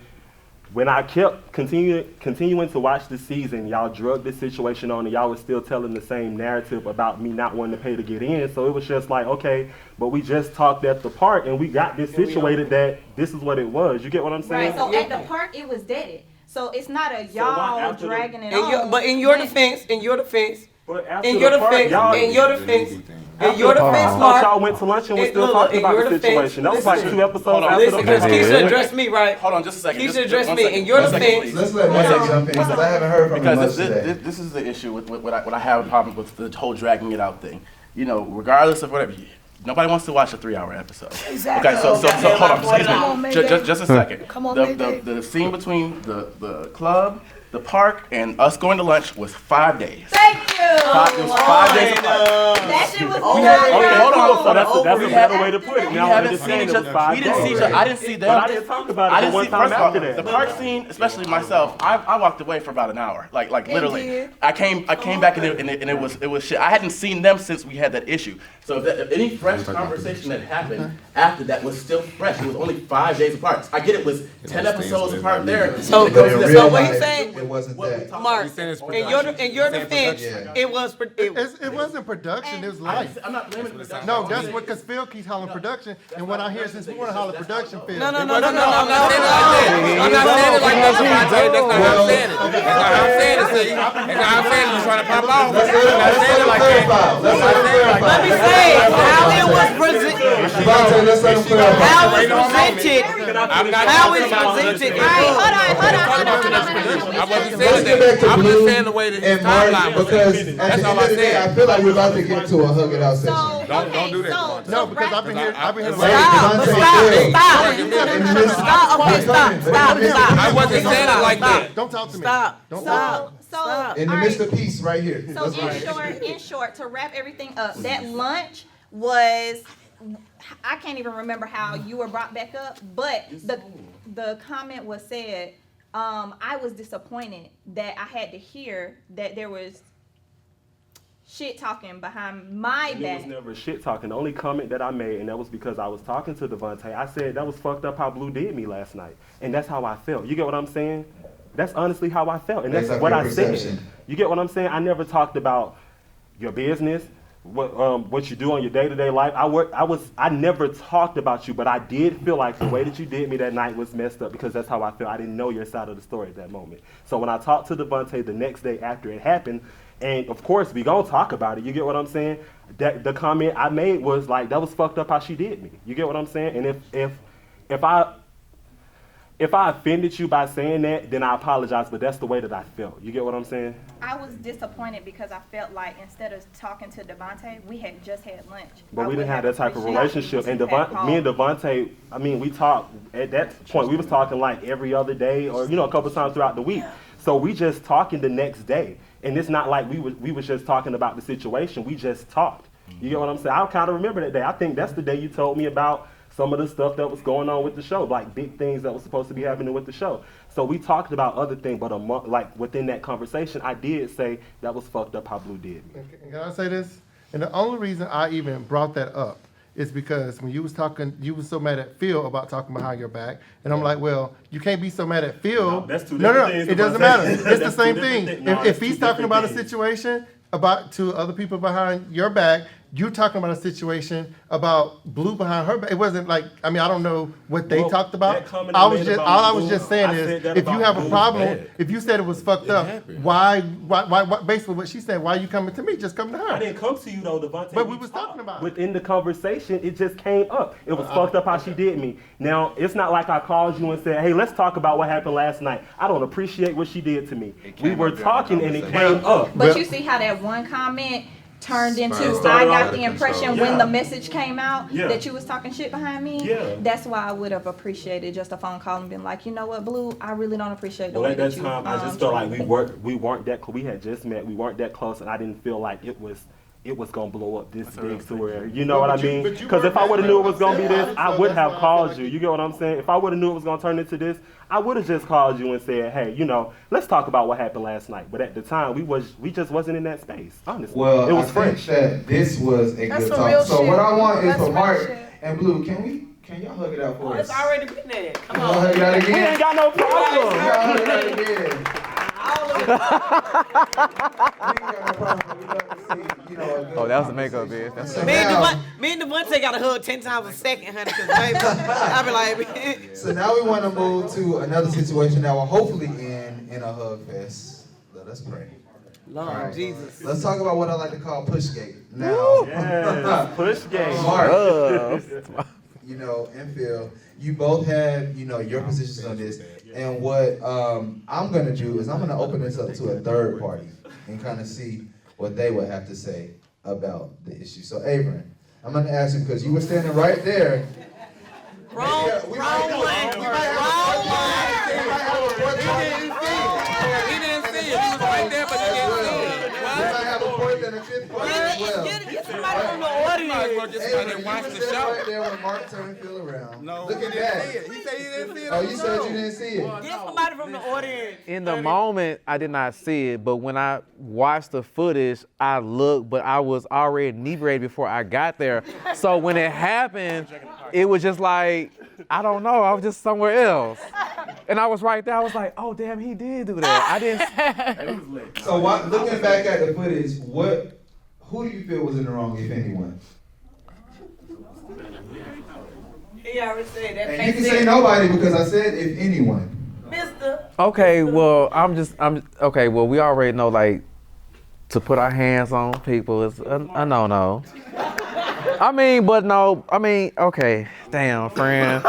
Speaker 5: I kept continuing to watch the season, y'all drug this situation on, and y'all was still telling the same narrative about me not wanting to pay to get in. So it was just like, okay, but we just talked at the park, and we got this situated that this is what it was. You get what I'm saying?
Speaker 4: Right. So at the park, it was deaded. So it's not a y'all dragging it on.
Speaker 3: But in your defense,
Speaker 5: But after
Speaker 3: in your
Speaker 5: the park,
Speaker 3: defense,
Speaker 5: y'all-
Speaker 3: in your defense,
Speaker 5: After the park, I thought y'all went to lunch and was still talking about the situation. That was like 2 episodes after the
Speaker 3: Because
Speaker 5: park.
Speaker 3: Keisha addressed me, right?
Speaker 19: Hold on, just a second.
Speaker 3: Keisha addressed me. In your defense,
Speaker 2: Let's let Marq jump in, because I haven't heard from him much
Speaker 19: Because
Speaker 2: today.
Speaker 19: this is the issue with what I have a problem with the whole dragging it out thing. Regardless of whatever. Nobody wants to watch a 3-hour episode.
Speaker 9: Exactly.
Speaker 19: Okay, so hold on, excuse
Speaker 9: Come on,
Speaker 19: me.
Speaker 9: Mayday.
Speaker 19: Just a second.
Speaker 9: Come on,
Speaker 19: the
Speaker 9: Mayday.
Speaker 19: scene between the club, the park, and us going to lunch was 5 days.
Speaker 4: Thank you.
Speaker 19: It was 5 days apart.
Speaker 4: That shit was
Speaker 5: Okay, hold on. So that's a
Speaker 19: We
Speaker 5: better way to put it.
Speaker 19: We
Speaker 5: Now I
Speaker 19: haven't seen
Speaker 5: understand
Speaker 19: each
Speaker 5: it was
Speaker 19: other.
Speaker 5: 5
Speaker 19: We didn't see
Speaker 5: days.
Speaker 19: each other. I didn't see them.
Speaker 5: But I didn't talk about it one time
Speaker 19: first of all,
Speaker 5: after that.
Speaker 19: the park scene, especially myself, I walked away for about an hour. Like literally.
Speaker 4: did.
Speaker 19: I came back and it was shit. I hadn't seen them since we had that issue. So if any fresh conversation that happened after that was still fresh, it was only 5 days apart. I get it was 10 episodes apart there.
Speaker 3: So
Speaker 2: But in
Speaker 3: what
Speaker 2: real
Speaker 3: you
Speaker 2: life,
Speaker 3: saying?
Speaker 2: It wasn't that.
Speaker 3: Marq, in your defense, it was.
Speaker 20: It wasn't production, it was life.
Speaker 19: I'm not blaming the
Speaker 20: No, that's what, because Phyll keeps hollering production, and when I hear since we want to holler production, Phyll.
Speaker 3: No.
Speaker 12: I'm not saying it like that. I'm not saying it like that. That's not how I'm saying it. That's not how I'm saying it to you. That's not how I'm saying it. You're trying to pop off. I'm not saying it like that.
Speaker 3: Let me say how it was presented. How it's presented. How it's presented.
Speaker 4: Hold on.
Speaker 12: I wasn't saying that. I'm just saying the way that his timeline was.
Speaker 2: Because at the end of the day, I feel like we're about to get to a hug it out session.
Speaker 12: Don't do that.
Speaker 20: No, because I've been here.
Speaker 3: Stop.
Speaker 12: I wasn't saying it like that.
Speaker 20: Don't talk to me.
Speaker 3: Stop.
Speaker 4: So
Speaker 2: In the midst of peace, right here.
Speaker 4: So in short, to wrap everything up, that lunch was, I can't even remember how you were brought back up, but the comment was said, I was disappointed that I had to hear that there was shit talking behind my
Speaker 5: It was
Speaker 4: back.
Speaker 5: never shit talking. The only comment that I made, and that was because I was talking to Devonta, I said that was fucked up how Blue did me last night. And that's how I felt. You get what I'm saying? That's honestly how I felt. And that's
Speaker 2: Based off
Speaker 5: what
Speaker 2: your
Speaker 5: I
Speaker 2: perception.
Speaker 5: said. You get what I'm saying? I never talked about your business, what you do on your day-to-day life. I never talked about you, but I did feel like the way that you did me that night was messed up because that's how I feel. I didn't know your side of the story at that moment. So when I talked to Devonta the next day after it happened, and of course we gonna talk about it, you get what I'm saying? That the comment I made was like, that was fucked up how she did me. You get what I'm saying? And if I offended you by saying that, then I apologize, but that's the way that I felt. You get what I'm saying?
Speaker 4: I was disappointed because I felt like instead of talking to Devonta, we had just had lunch.
Speaker 5: But we didn't have that type of relationship. And me and Devonta, I mean, we talked, at that point, we was talking like every other day or, a couple times throughout the week. So we just talking the next day. And it's not like we was just talking about the situation. We just talked. You get what I'm saying? I kind of remember that day. I think that's the day you told me about some of the stuff that was going on with the show, like big things that was supposed to be happening with the show. So we talked about other things, but within that conversation, I did say that was fucked up how Blue did me.
Speaker 20: Can I say this? And the only reason I even brought that up is because when you was talking, you was so mad at Phyll about talking behind your back, and I'm like, well, you can't be so mad at Phyll.
Speaker 5: No, that's two different things.
Speaker 20: It doesn't matter. It's the same thing. If he's talking about a situation to other people behind your back, you talking about a situation about Blue behind her back. It wasn't like, I don't know what they talked about. I was just saying is, if you have a problem, if you said it was fucked up, why, basically what she said, why are you coming to me? Just come to her.
Speaker 5: I didn't come to you though, Devonta.
Speaker 20: But we was talking about it.
Speaker 5: Within the conversation, it just came up. It was fucked up how she did me. Now, it's not like I called you and said, hey, let's talk about what happened last night. I don't appreciate what she did to me. We were talking and it came up.
Speaker 4: But you see how that one comment turned into, I got the impression when the message came out that you was talking shit behind me.
Speaker 5: Yeah.
Speaker 4: That's why I would have appreciated just a phone call and been like, you know what, Blue, I really don't appreciate the way
Speaker 5: At that
Speaker 4: that
Speaker 5: time, I just felt like we weren't that close. We had just met. We weren't that close, and I didn't feel like it was gonna blow up this big to where, you know what I mean? Because if I would have knew it was gonna be this, I would have called you. You get what I'm saying? If I would have knew it was gonna turn into this, I would have just called you and said, hey, let's talk about what happened last night. But at the time, we just wasn't in that space. Honestly,
Speaker 2: Well,
Speaker 5: it was
Speaker 2: I
Speaker 5: fresh.
Speaker 2: think that this was a good talk. So what I want is for Marq and Blue, can y'all hug it out for us?
Speaker 3: It's already been there. Come
Speaker 2: on. Hug it out again.
Speaker 5: We ain't got no problem.
Speaker 2: Y'all hug it out again.
Speaker 8: Oh, that was the makeup, bitch.
Speaker 3: Me and Devonta got a hug 10 times a second, honey, because baby, I be like,
Speaker 2: So now we want to move to another situation that will hopefully end in a hug fest. Let us pray.
Speaker 3: Lord Jesus.
Speaker 2: Let's talk about what I like to call pushgate. Now,
Speaker 5: yes, pushgate.
Speaker 2: Marq, and Phyll, you both have, your positions on this. And what I'm going to do is I'm going to open this up to a third party and kind of see what they would have to say about the issue. So, Av'ern, I'm going to ask you, because you were standing right there.
Speaker 3: Wrong one.
Speaker 2: We might have a fourth party.
Speaker 12: He didn't see it. He was right there, but he didn't see it.
Speaker 2: We might have a fourth and a fifth party as well.
Speaker 3: Get somebody from the audience.
Speaker 12: Just go and watch the show.
Speaker 2: Right there when Marq turned Phyll around.
Speaker 12: No,
Speaker 2: look at that.
Speaker 12: He said he didn't see it.
Speaker 2: Oh, you said you didn't see it.
Speaker 3: Get somebody from the audience.
Speaker 8: In the moment, I did not see it, but when I watched the footage, I looked, but I was already inebriated before I got there. So when it happened, it was just like, I don't know, I was just somewhere else. And I was right there, I was like, oh damn, he did do that. I didn't.
Speaker 2: So looking back at the footage, who do you feel was in the wrong, if anyone?
Speaker 3: He already said that.
Speaker 2: And you can say nobody because I said if anyone.
Speaker 3: Mister.
Speaker 8: Okay, well, okay, well, we already know, like, to put our hands on people is a no-no. Okay, damn, friend.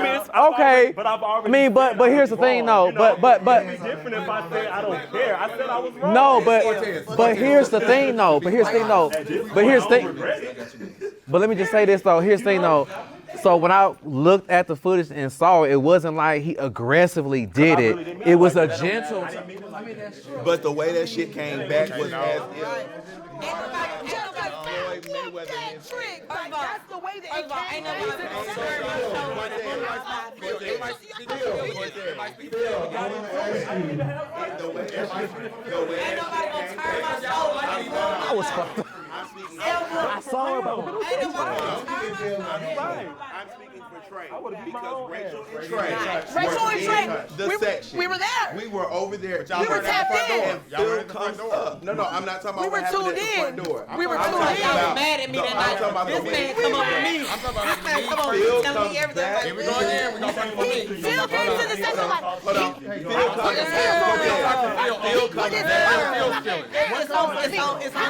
Speaker 5: It's
Speaker 8: okay.
Speaker 5: But I've already.
Speaker 8: But here's the thing, though. But
Speaker 5: It's different if I say I don't care. I said I was wrong.
Speaker 8: No, but here's the thing, though. But here's the thing, though. But let me just say this, though. Here's the thing, though. So when I looked at the footage and saw it, it wasn't like he aggressively did it. It was a gentle.
Speaker 10: But the way that shit came back was as if.
Speaker 5: I saw her, but
Speaker 10: I'm speaking for Trae because Rachel and Trae the section.
Speaker 9: We were there.
Speaker 10: We were over there.
Speaker 9: We were tapped in.
Speaker 10: Phyll comes up. No, I'm not talking about
Speaker 9: We were
Speaker 10: what happened at the
Speaker 9: tuned
Speaker 10: front
Speaker 9: in.
Speaker 10: door.
Speaker 9: We were
Speaker 10: I'm
Speaker 9: tuned
Speaker 10: talking
Speaker 9: in.
Speaker 10: about-
Speaker 3: mad at me that
Speaker 10: I'm
Speaker 3: night.
Speaker 10: talking about
Speaker 3: This
Speaker 10: the
Speaker 3: man
Speaker 10: meeting.
Speaker 3: come up to me.
Speaker 10: I'm talking about
Speaker 3: This man come up to me,
Speaker 10: Phyll
Speaker 3: tell me
Speaker 10: comes
Speaker 3: everything.
Speaker 10: back.
Speaker 3: Here we go again. We gonna talk about me.
Speaker 9: Phil came to the section like,
Speaker 10: Hold on. Phyll comes back. Phyll comes back.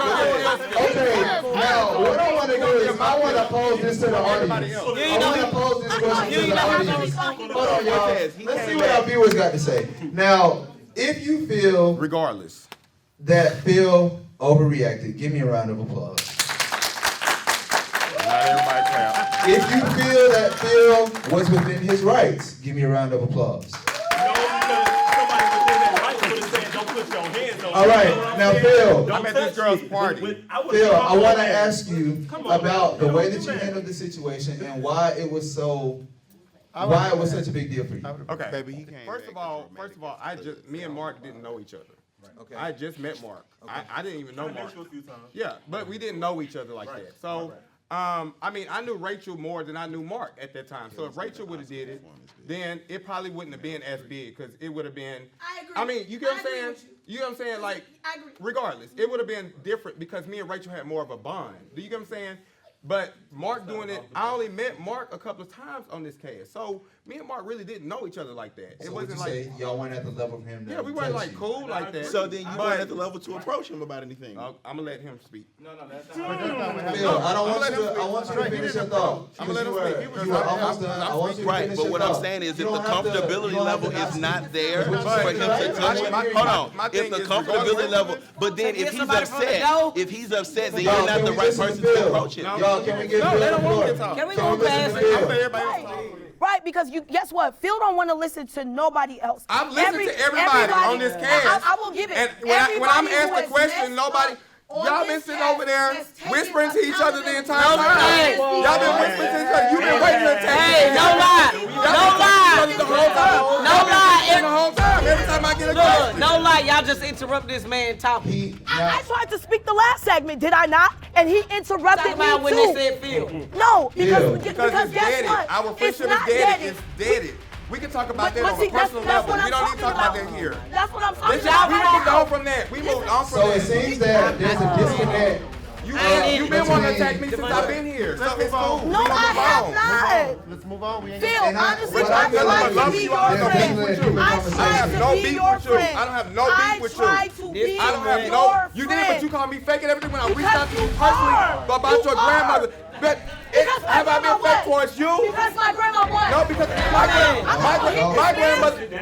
Speaker 2: Okay, now what I want to do is I want to pose this to the audience. I want to pose this question to the audience. Hold on, y'all. Let's see what our viewers got to say. Now, if you feel
Speaker 10: regardless
Speaker 2: that Phyll overreacted, give me a round of applause.
Speaker 10: Not everybody clap.
Speaker 2: If you feel that Phyll was within his rights, give me a round of applause. All right, now Phyll.
Speaker 10: I'm at this girl's party.
Speaker 2: Phyll, I want to ask you about the way that you handled the situation and why it was such a big deal for you.
Speaker 10: Okay. Baby, he came first of all, me and Marq didn't know each other. Okay. I just met Marq. Okay. I didn't even know Marq. Yeah, but we didn't know each other like that. So, I mean, I knew Rachel more than I knew Marq at that time. So if Rachel would have did it, then it probably wouldn't have been as big because it would have been.
Speaker 9: I agree.
Speaker 10: I mean, you get what I'm saying? You know what I'm saying? Like,
Speaker 9: I agree.
Speaker 10: regardless, it would have been different because me and Rachel had more of a bond. Do you get what I'm saying? But Marq doing it, I only met Marq a couple of times on this case. So me and Marq really didn't know each other like that.
Speaker 2: So would you say y'all weren't at the level of him?
Speaker 10: Yeah, we weren't like cool like that.
Speaker 7: So then you weren't at the level to approach him about anything.
Speaker 10: I'm gonna let him speak.
Speaker 2: Phyll, I want you to finish your thought.
Speaker 10: I'm gonna let him speak.
Speaker 2: You were almost done. I want you to
Speaker 7: Right,
Speaker 2: finish
Speaker 7: but
Speaker 2: your
Speaker 7: what
Speaker 2: thought.
Speaker 7: I'm saying is
Speaker 2: You
Speaker 7: if the
Speaker 2: don't have to-
Speaker 7: comfortability
Speaker 2: you don't have
Speaker 7: level
Speaker 2: to
Speaker 7: is
Speaker 2: ask
Speaker 7: not
Speaker 2: me.
Speaker 7: there
Speaker 2: But
Speaker 7: for him to touch it, hold on. If the comfortability level, but then if he's upset, then you're not the right person to approach him.
Speaker 2: Y'all, can we get Phyll the floor?
Speaker 15: Can we
Speaker 2: Can
Speaker 15: go
Speaker 2: we listen
Speaker 15: past
Speaker 2: to Phyll?
Speaker 15: Right, because guess what? Phil don't want to listen to nobody else.
Speaker 10: I'm listening to everybody on this cast.
Speaker 15: I will give it.
Speaker 10: And when I'm
Speaker 15: Everybody
Speaker 10: asked
Speaker 15: who
Speaker 10: the
Speaker 15: has
Speaker 10: question,
Speaker 15: messed
Speaker 10: nobody.
Speaker 15: up on
Speaker 10: Y'all been
Speaker 15: this
Speaker 10: sitting
Speaker 15: cast
Speaker 10: over there
Speaker 15: has taken
Speaker 10: whispering to each other the entire time.
Speaker 3: Hey,
Speaker 10: Y'all been whispering to each other. You've been waiting to attack
Speaker 3: Hey,
Speaker 10: me.
Speaker 3: no lie.
Speaker 10: Y'all
Speaker 3: No
Speaker 10: been talking
Speaker 3: lie.
Speaker 10: to each other the whole time.
Speaker 3: No lie.
Speaker 10: The whole time. Every time I get a
Speaker 3: Look,
Speaker 10: question.
Speaker 3: no lie. Y'all just interrupt this man talking.
Speaker 15: I tried to speak the last segment, did I not? And he interrupted
Speaker 3: Talk about
Speaker 15: me
Speaker 3: when
Speaker 15: too.
Speaker 3: they said Phil.
Speaker 15: No, because
Speaker 10: Because it's
Speaker 15: guess
Speaker 10: deaded.
Speaker 15: what?
Speaker 10: Our
Speaker 15: It's
Speaker 10: friendship is
Speaker 15: not
Speaker 10: deaded.
Speaker 15: deaded.
Speaker 10: It's deaded. We can talk about that
Speaker 15: But
Speaker 10: on
Speaker 15: see,
Speaker 10: a personal
Speaker 15: that's
Speaker 10: level.
Speaker 15: what
Speaker 10: We
Speaker 15: I'm
Speaker 10: don't need to talk
Speaker 15: talking
Speaker 10: about that
Speaker 15: about.
Speaker 10: here.
Speaker 15: That's what I'm talking
Speaker 10: Listen,
Speaker 15: about
Speaker 10: we
Speaker 15: right
Speaker 10: moved
Speaker 15: now.
Speaker 10: on from that. We moved on from
Speaker 2: So
Speaker 10: that.
Speaker 2: it seems that there's a disconnect.
Speaker 10: You've been wanting to attack me since I've been here. So it's cool.
Speaker 15: No,
Speaker 10: We gonna
Speaker 15: I
Speaker 10: move
Speaker 15: have
Speaker 10: on.
Speaker 15: not.
Speaker 20: Let's move on. We ain't
Speaker 15: Phil,
Speaker 2: And I-
Speaker 15: honestly,
Speaker 2: what
Speaker 15: I
Speaker 2: I'm gonna
Speaker 15: tried to
Speaker 10: love
Speaker 15: be
Speaker 10: you,
Speaker 15: your
Speaker 10: I have
Speaker 15: friend.
Speaker 2: beef with you.
Speaker 15: I
Speaker 10: I have
Speaker 15: tried
Speaker 10: no
Speaker 15: to be
Speaker 10: beef
Speaker 15: your
Speaker 10: with you.
Speaker 15: friend.
Speaker 10: I don't have no beef with you.
Speaker 15: I tried to be
Speaker 10: I don't have
Speaker 15: your
Speaker 10: no. You did,
Speaker 15: friend.
Speaker 10: but you called me fake and everything when I reached
Speaker 15: Because
Speaker 10: out to you
Speaker 15: you
Speaker 10: personally
Speaker 15: are.
Speaker 10: about
Speaker 15: You
Speaker 10: your
Speaker 15: are.
Speaker 10: grandmother. But
Speaker 15: Because my
Speaker 10: have I
Speaker 15: grandma
Speaker 10: been fake
Speaker 15: what?
Speaker 10: towards you?
Speaker 15: Because my grandma what?
Speaker 10: No, because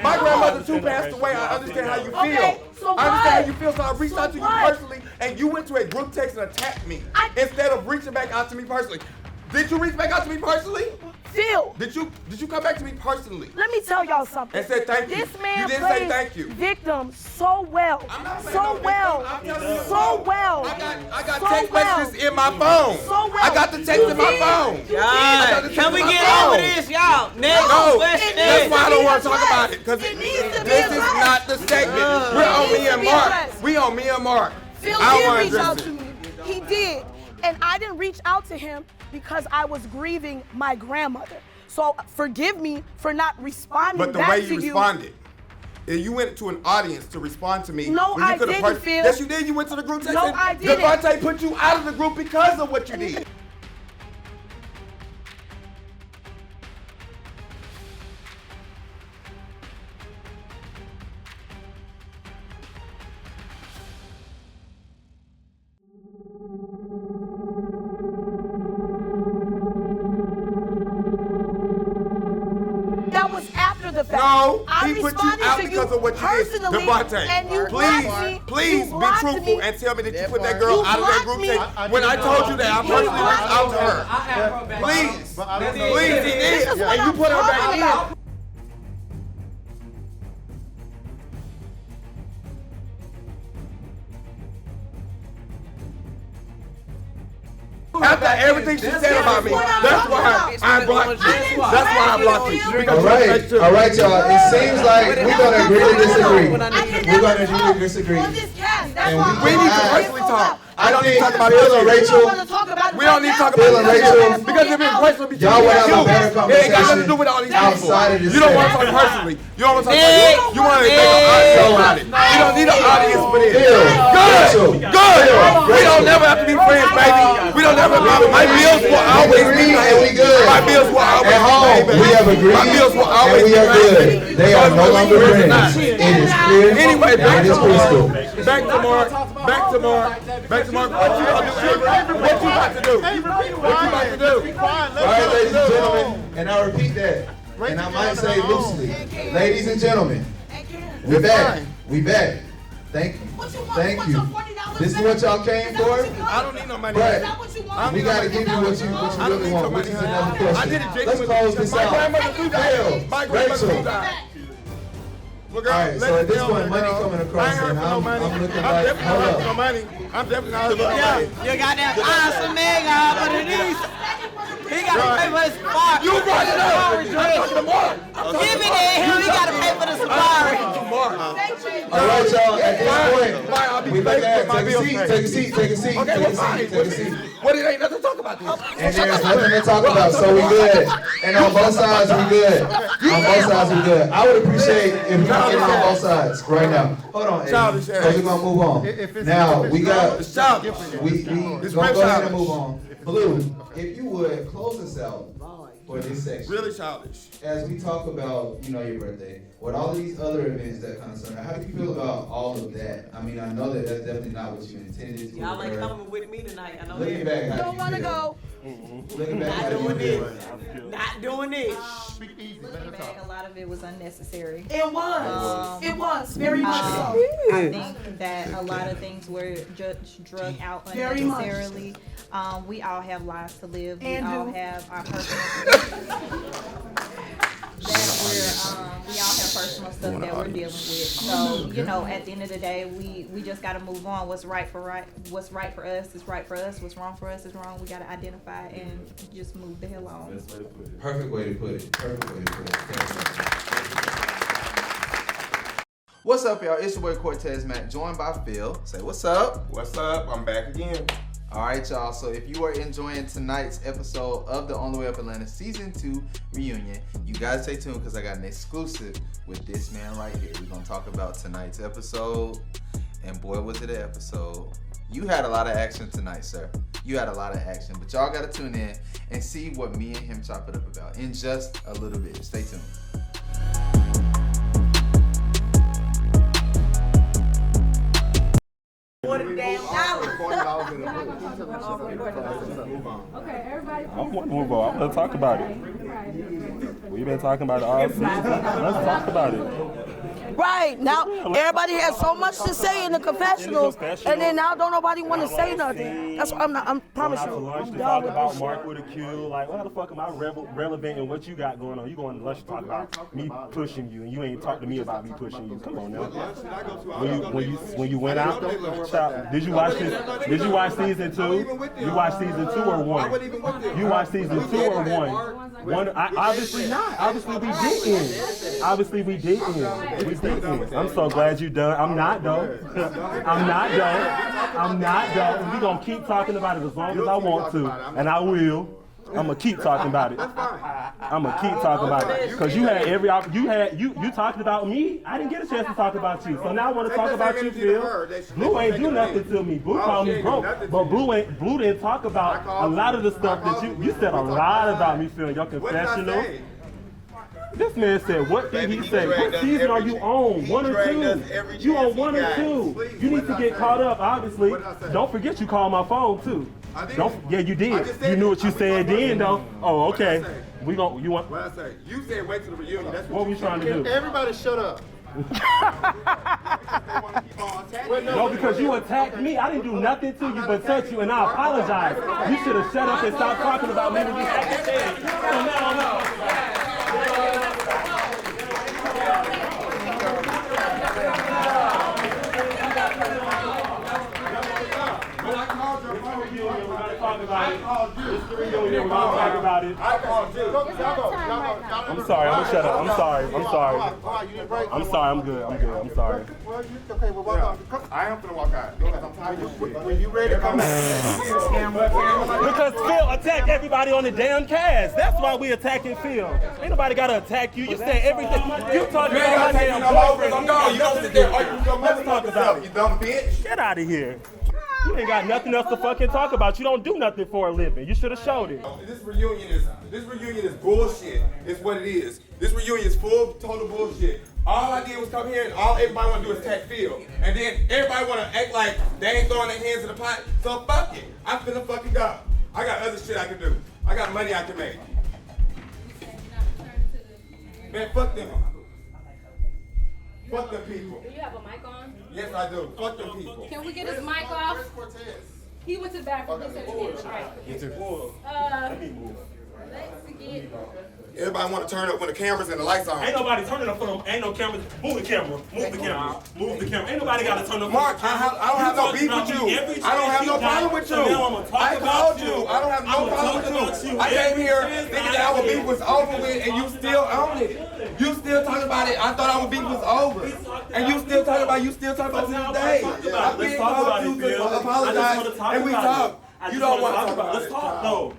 Speaker 10: my grandmother too passed away. I understand how you feel.
Speaker 15: Okay, so
Speaker 10: I understand how
Speaker 15: what?
Speaker 10: you feel, so I reached
Speaker 15: So
Speaker 10: out to you
Speaker 15: what?
Speaker 10: personally, and you went to a group text and attacked me instead of reaching back out to me personally. Did you reach back out to me personally?
Speaker 15: Phil,
Speaker 10: Did you come back to me personally?
Speaker 15: let me tell y'all something.
Speaker 10: And say thank you.
Speaker 15: This man
Speaker 10: You didn't
Speaker 15: plays
Speaker 10: say thank you.
Speaker 15: Victim so well.
Speaker 10: saying
Speaker 15: So
Speaker 10: no
Speaker 15: well.
Speaker 10: victim. I'm telling you the
Speaker 15: So
Speaker 10: truth.
Speaker 15: well.
Speaker 10: I got
Speaker 15: So
Speaker 10: text
Speaker 15: well.
Speaker 10: messages in my phone.
Speaker 15: So well.
Speaker 10: I got the text in my
Speaker 15: did.
Speaker 10: phone.
Speaker 15: You
Speaker 3: God,
Speaker 15: did.
Speaker 3: can we
Speaker 10: my
Speaker 3: get
Speaker 10: phone.
Speaker 3: over this, y'all? Next
Speaker 10: No,
Speaker 3: question.
Speaker 10: that's why I don't want to talk
Speaker 15: addressed.
Speaker 10: about it, because
Speaker 15: It needs to be
Speaker 10: this is
Speaker 15: addressed.
Speaker 10: not the segment. We're on
Speaker 15: needs
Speaker 10: me
Speaker 15: to
Speaker 10: and
Speaker 15: be
Speaker 10: Marq.
Speaker 15: addressed.
Speaker 10: We on me and Marq.
Speaker 15: Phil
Speaker 10: I
Speaker 15: did
Speaker 10: wanna
Speaker 15: reach
Speaker 10: address
Speaker 15: out
Speaker 10: it.
Speaker 15: to me. He did. And I didn't reach out to him because I was grieving my grandmother. So forgive me for not responding
Speaker 10: But the
Speaker 15: back
Speaker 10: way
Speaker 15: to
Speaker 10: you responded, and you went to an audience to respond to me.
Speaker 15: No,
Speaker 10: when you
Speaker 15: I
Speaker 10: could've
Speaker 15: didn't, Phil.
Speaker 10: Yes, you did. You went to the group text.
Speaker 15: No,
Speaker 10: and
Speaker 15: I didn't.
Speaker 10: Devonta put you out of the group because of what you did.
Speaker 15: That was after the fact.
Speaker 10: No,
Speaker 15: I
Speaker 10: he put you
Speaker 15: responded
Speaker 10: out
Speaker 15: to
Speaker 10: because of what you did.
Speaker 15: personally,
Speaker 10: Devonta,
Speaker 15: and you blocked me.
Speaker 10: please
Speaker 15: You
Speaker 10: be
Speaker 15: blocked
Speaker 10: truthful
Speaker 15: me.
Speaker 10: and tell me that you put that girl
Speaker 15: You
Speaker 10: out of that
Speaker 15: blocked
Speaker 10: group
Speaker 15: me.
Speaker 10: text when I told you that I personally reached out to her. Please,
Speaker 20: But I don't know.
Speaker 10: please, he did,
Speaker 15: This is what
Speaker 10: and you
Speaker 15: I'm
Speaker 10: put her back
Speaker 15: talking
Speaker 10: in.
Speaker 15: about.
Speaker 10: After everything she said about me, that's why I blocked you. That's why I blocked you.
Speaker 2: All right, y'all. It seems like we're gonna agree to disagree. We're gonna agree to disagree.
Speaker 15: On this cast, that's
Speaker 2: And
Speaker 15: why
Speaker 10: We
Speaker 2: we
Speaker 10: need to
Speaker 2: can
Speaker 10: personally talk. I don't need to talk about
Speaker 2: Phyll and
Speaker 10: it.
Speaker 2: Rachel.
Speaker 10: We don't need to talk
Speaker 2: Phyll
Speaker 10: about
Speaker 2: and
Speaker 10: it
Speaker 2: Rachel.
Speaker 10: because if it's personal between
Speaker 2: Y'all
Speaker 10: you
Speaker 2: would
Speaker 10: and
Speaker 2: have a better
Speaker 10: you, it ain't got nothing to do with all these people.
Speaker 2: outside of this
Speaker 10: You don't want to
Speaker 2: setting.
Speaker 10: talk personally. You don't want to talk about it. You want to make an audience about it. You don't need an audience for this. Good. Good. We don't never have to be friends, baby. We don't never have to. My bills will always be paid. My bills will always
Speaker 2: At
Speaker 10: be
Speaker 2: home,
Speaker 10: paid, baby.
Speaker 2: we have agreed,
Speaker 10: My bills will
Speaker 2: and
Speaker 10: always
Speaker 2: we
Speaker 10: be
Speaker 2: are
Speaker 10: paid.
Speaker 2: good. They are no longer friends. It is clear,
Speaker 10: Anyway,
Speaker 2: and
Speaker 10: back
Speaker 2: it is
Speaker 10: to
Speaker 2: crystal.
Speaker 10: Marq. Back to Marq. Back to Marq. Back to Marq. What you gonna do, Av'ern? What you about to do? What you about to do?
Speaker 2: All right, ladies and gentlemen, and I repeat that, and I might say loosely, ladies and gentlemen, we're back. We back. Thank you. Thank you. This is what y'all came for.
Speaker 10: I don't need no money.
Speaker 2: But we gotta give you what you really want, which is another question. Let's close this
Speaker 10: My
Speaker 2: out.
Speaker 10: grandmother do that.
Speaker 2: Phyll,
Speaker 10: My grandmother do
Speaker 2: Rachel.
Speaker 10: that.
Speaker 2: All right, so at this point, money coming across, and I'm looking like, hold up.
Speaker 10: No money. I'm definitely not looking for money.
Speaker 3: You got that awesome mega underneath. He got to pay for his safari.
Speaker 10: You brought it up. I'm talking to Marq.
Speaker 3: Give me that. He got to pay for the safari.
Speaker 2: All right, y'all, at this point, we look at, take a seat.
Speaker 10: What it ain't nothing to talk about this.
Speaker 2: And there's nothing to talk about, so we good. And on both sides, we good. On both sides, we good. I would appreciate if we can get on both sides right now. Hold on,
Speaker 10: Childish,
Speaker 2: so we're gonna move on. Now, we got, we
Speaker 10: It's
Speaker 2: gonna go ahead and
Speaker 10: childish.
Speaker 2: move on. Blue, if you would, close us out for this section.
Speaker 10: Really childish.
Speaker 2: As we talk about, your birthday, with all of these other events that kind of surround, how do you feel about all of that? I mean, I know that that's definitely not what you intended to.
Speaker 3: Y'all ain't coming with me tonight. I know
Speaker 2: Looking
Speaker 3: that.
Speaker 2: back, how
Speaker 15: Don't want to go.
Speaker 2: Looking back, how
Speaker 3: Not
Speaker 2: do you
Speaker 3: doing
Speaker 2: feel?
Speaker 3: this. Not doing this.
Speaker 4: Looking back, a lot of it was unnecessary.
Speaker 15: It was. It was very much so.
Speaker 4: I think that a lot of things were just drug out
Speaker 15: Very much.
Speaker 4: unnecessarily. We all have lives to live. We
Speaker 15: And
Speaker 4: all
Speaker 15: do.
Speaker 4: have our personal we all have personal stuff that we're dealing with. So, at the end of the day, we just gotta move on. What's right for us is right for us. What's wrong for us is wrong. We gotta identify and just move the hell on.
Speaker 2: Perfect way to put it. Perfect way to put it.
Speaker 21: What's up, y'all? It's your boy Cortez Mack, joined by Phyll. Say what's up.
Speaker 10: What's up? I'm back again.
Speaker 21: All right, y'all. So if you are enjoying tonight's episode of the On the Way Up Atlanta Season 2 reunion, you guys stay tuned because I got an exclusive with this man right here. We're going to talk about tonight's episode, and boy, was it an episode. You had a lot of action tonight, sir. You had a lot of action, but y'all got to tune in and see what me and him chop it up about in just a little bit. Stay tuned.
Speaker 5: Okay, everybody. I want to move on. I want to talk about it. We've been talking about it all season. Let's talk about it.
Speaker 15: Right, now everybody has so much to say in the confessionals, and then now don't nobody want to say nothing. That's what I'm promise you. I'm
Speaker 5: To
Speaker 15: done
Speaker 5: talk
Speaker 15: with
Speaker 5: about
Speaker 15: this
Speaker 5: Marq
Speaker 15: shit.
Speaker 5: with a Q, like, how the fuck am I relevant in what you got going on? You going to lunch to talk about me pushing you, and you ain't talk to me about me pushing you. Come on now. When you went out, child, did you watch this? Did you watch season 2? You watched season 2 or 1? You watched season 2 or 1? Obviously not. Obviously we didn't. Obviously we didn't. We didn't. I'm so glad you done. I'm not though. I'm not though. I'm not though. We gonna keep talking about it as long as I want to, and I will. I'm gonna keep talking about it. I'm gonna keep talking about it. Cause you had you talked about me. I didn't get a chance to talk about you. So now I want to talk about you, Phyll. Blue ain't do nothing to me. Blue called me broke, but Blue didn't talk about a lot of the stuff that you said a lot about me, Phyll, in your confessional. This man said, what did he say? What season are you on? 1 or 2? You on 1 or 2? You need to get caught up, obviously. Don't forget you called my phone too. Yeah, you did. You knew what you said then, though. Oh, okay. You want?
Speaker 10: What I say? You said wait to the reunion. That's
Speaker 5: what we trying to do.
Speaker 20: Everybody shut up.
Speaker 5: No, because you attacked me. I didn't do nothing to you but touch you, and I apologize. You should have shut up and stopped talking about me when you said, no. It's the reunion. over here when y'all talk about it.
Speaker 20: I called you.
Speaker 5: I'm sorry. I'm gonna shut up. I'm sorry. I'm sorry. I'm sorry. I'm good. I'm sorry.
Speaker 20: Well, okay, well, walk out. I am gonna walk out. When you ready to come back.
Speaker 5: Because Phyll attacked everybody on the damn cast. That's why we attacking Phyll. Ain't nobody gotta attack you. You said everything. You talking about my damn boyfriend.
Speaker 10: I'm gone. You don't sit there.
Speaker 5: Let's talk about it.
Speaker 10: You dumb bitch.
Speaker 5: Get out of here. You ain't got nothing else to fucking talk about. You don't do nothing for a living. You should have showed it.
Speaker 10: This reunion is bullshit. It's what it is. This reunion is full total bullshit. All I did was come here and all everybody want to do is attack Phyll. And then everybody want to act like they ain't throwing their hands in the pot. So fuck it. I'm finna fucking go. I got other shit I can do. I got money I can make. Man, fuck them. Fuck them people.
Speaker 6: Do you have a mic on?
Speaker 10: Yes, I do. Fuck them people.
Speaker 6: Can we get his mic off? He went to the bathroom. He said he did. Right. Let's get.
Speaker 10: Everybody want to turn up when the cameras and the lights on.
Speaker 5: Ain't nobody turning up for them. Ain't no cameras. Move the camera. Move the camera. Move the camera. Ain't nobody got to turn up.
Speaker 10: Marq, I don't have no beef with you. I don't have no problem with you. I called you. I don't have no problem with you. I came here thinking that our beef was over with, and you still own it. You still talking about it. I thought our beef was over, and you still talking about it to this day. I been called you to apologize, and we talk. You don't want to talk about it.
Speaker 5: Let's talk though.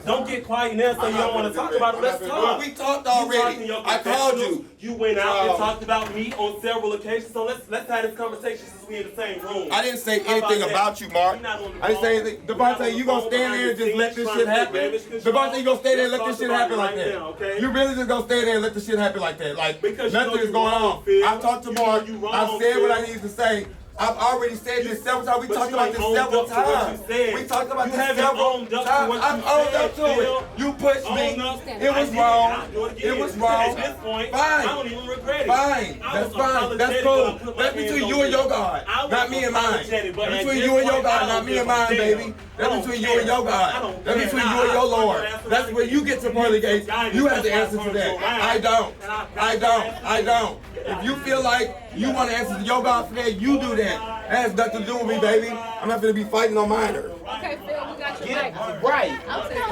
Speaker 5: Don't get quiet now so you don't want to talk about it. Let's talk.
Speaker 10: We talked already. I called you.
Speaker 5: You went out and talked about me on several occasions. So let's have this conversation since we in the same room.
Speaker 10: I didn't say anything about you, Marq. I didn't say anything. Devonta, you gonna stand there and just let this shit happen? Devonta, you gonna stay there and let this shit happen like that? You really just gonna stay there and let this shit happen like that? Like nothing is going on. I talked to Marq. I said what I needed to say. I've already said this several times. We talked about this several times. We talked about this several times. I've owned up to it. You pushed me. It was wrong. It was wrong. Fine.
Speaker 5: I don't even regret it.
Speaker 10: Fine. That's fine. That's cool. That's between you and your God, not me and mine. That's between you and your God, not me and mine, baby. That's between you and your God. That's between you and your Lord. That's where you get to pearly gates. You have the answer to that. I don't. I don't. I don't. If you feel like you want to answer to your God for that, you do that. That has nothing to do with me, baby. I'm not going to be fighting no minor.
Speaker 6: Okay, Phyll, we got your mic.
Speaker 10: Right.
Speaker 6: I'm saying,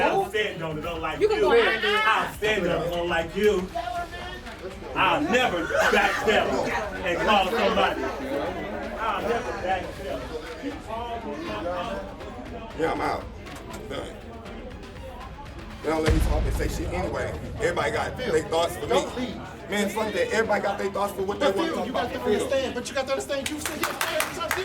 Speaker 5: I'll stand on it, don't like
Speaker 6: you. Can go behind it.
Speaker 5: I'll stand on it, don't like you. I'll never backstep and call somebody. I'll never backstep.
Speaker 10: Yeah, I'm out. Done. They don't let me talk and say shit anyway. Everybody got their thoughts for me. Man, fuck that. Everybody got their thoughts for what they want to talk about.
Speaker 7: But you got to understand, you sit here.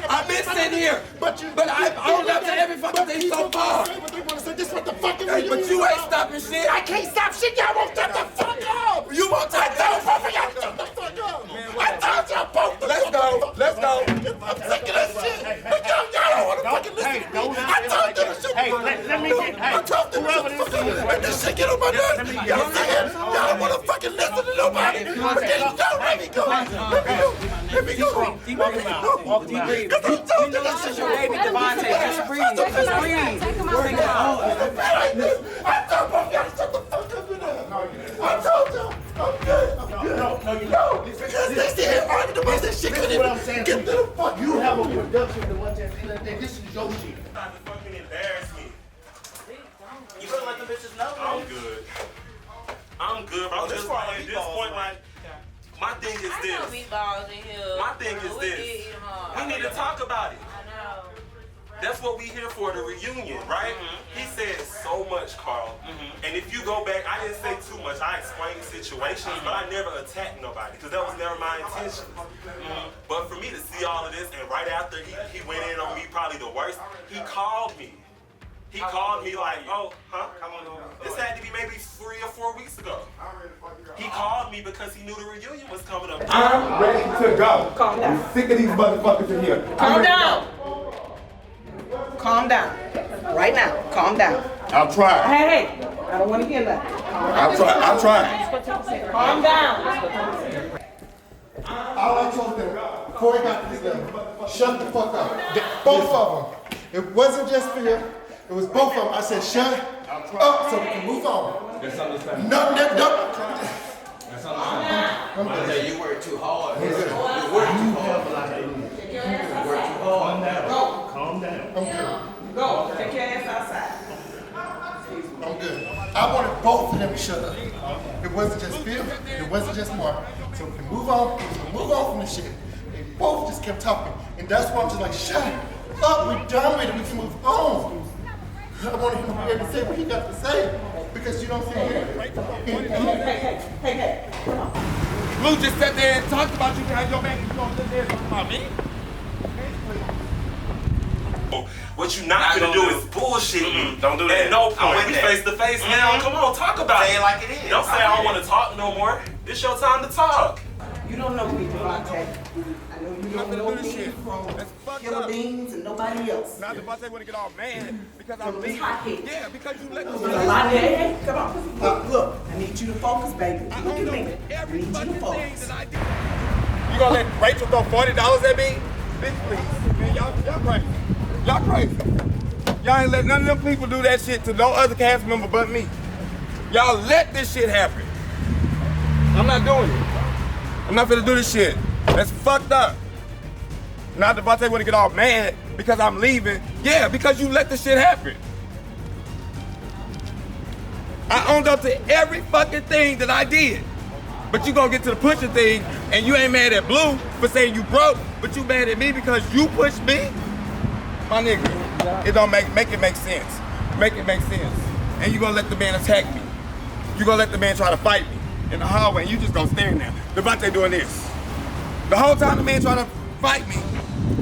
Speaker 10: I've been sitting here, but I've owned up to every fucking thing so far.
Speaker 7: But they want to say this what the fucking
Speaker 10: Hey, but you ain't stopping shit.
Speaker 7: I can't stop shit. Y'all won't shut the fuck up.
Speaker 10: You won't shut the fuck up.
Speaker 7: Shut the fuck up. I told y'all both.
Speaker 10: Let's go. Let's go.
Speaker 7: I'm sick of that shit. But y'all don't want to fucking listen to me. I told you to shoot.
Speaker 12: Hey, let me get. Hey,
Speaker 7: I told them to let this shit get on my nerves. Y'all saying y'all don't want to fucking listen to nobody. But then don't let me go. Let me go.
Speaker 3: Deep breathe. Walk deep breathe. You know this is your baby, Devonta. Just breathe. Just breathe. Bring it out.
Speaker 7: I told them y'all shut the fuck up. I told them. I'm good. No, because they still arguing about this shit.
Speaker 22: This is what I'm saying.
Speaker 7: Get to the fuck.
Speaker 22: You have a production to watch at the end of the day. This is your shit.
Speaker 5: Not to fucking embarrass me.
Speaker 22: You better let the bitches know.
Speaker 5: I'm good. I'm good, but I'm just like, at this point, like, my thing is this. My thing is this. We need to talk about it. That's what we here for, the reunion, right? He said so much, Carl. And if you go back, I didn't say too much. I explained situations, but I never attacked nobody because that was never my intention. But for me to see all of this, and right after he went in on me, probably the worst, he called me. He called me like, oh, huh? This had to be maybe 3 or 4 weeks ago. He called me because he knew the reunion was coming up.
Speaker 10: I'm ready to go.
Speaker 3: Calm down.
Speaker 10: I'm sick of these motherfuckers in here.
Speaker 3: Calm down. Calm down. Right now. Calm down.
Speaker 10: I'll try.
Speaker 3: Hey, I don't want to hear that.
Speaker 10: I'll try. I'll try.
Speaker 3: Calm down.
Speaker 7: All I told them before I got to this level, shut the fuck up. Both of them. It wasn't just for you. It was both of them. I said, shut up so we can move on.
Speaker 22: That's understandable.
Speaker 7: No.
Speaker 22: That's understandable. I say you work too hard. You work too hard. You work too hard.
Speaker 5: Calm down.
Speaker 7: I'm good.
Speaker 3: Go. Take your ass
Speaker 20: I wanted both of them to shut up. It wasn't just Phyll, it wasn't just Marq. So we can move on from this shit. They both just kept talking. And that's why I'm just like, shut up, we're done with it, we can move on. I wanted him to be able to say what he got to say, because you don't see him.
Speaker 9: Hey, come on.
Speaker 12: Blue just sat there and talked about you behind your back. You don't sit there and talk about me?
Speaker 11: What you not gonna do is bullshit me.
Speaker 12: Don't do that.
Speaker 11: At no
Speaker 12: I'm
Speaker 11: point.
Speaker 12: with
Speaker 11: We
Speaker 12: that.
Speaker 11: face to face now. Come on, talk about
Speaker 22: Say it like it is.
Speaker 11: Don't say I don't want to talk no more. It's your time to talk.
Speaker 13: You don't know me, Devonta. I know you don't know me from Killer Beans and nobody else.
Speaker 12: Now Devonta wanna get all mad because I'm
Speaker 13: From
Speaker 12: leaving.
Speaker 13: hothead.
Speaker 12: Yeah, because you let
Speaker 13: There's a lot of hey, come on. Look, I need you to focus, baby. Look at me. I need you to focus.
Speaker 12: You gonna let Rachel throw $40 at me? Bitch, please. Man, y'all crazy. Y'all crazy. Y'all ain't let none of them people do that shit to no other cast member but me. Y'all let this shit happen. I'm not doing it. I'm not finna do this shit. That's fucked up. Now Devonta wanna get all mad because I'm leaving. Yeah, because you let this shit happen. I owned up to every fucking thing that I did. But you gonna get to the pushing thing and you ain't mad at Blue for saying you broke, but you mad at me because you pushed me? My nigga, it don't make it make sense. Make it make sense. And you gonna let the man attack me. You gonna let the man try to fight me in the hallway and you just gonna stand there. Devonta doing this. The whole time the man trying to fight me.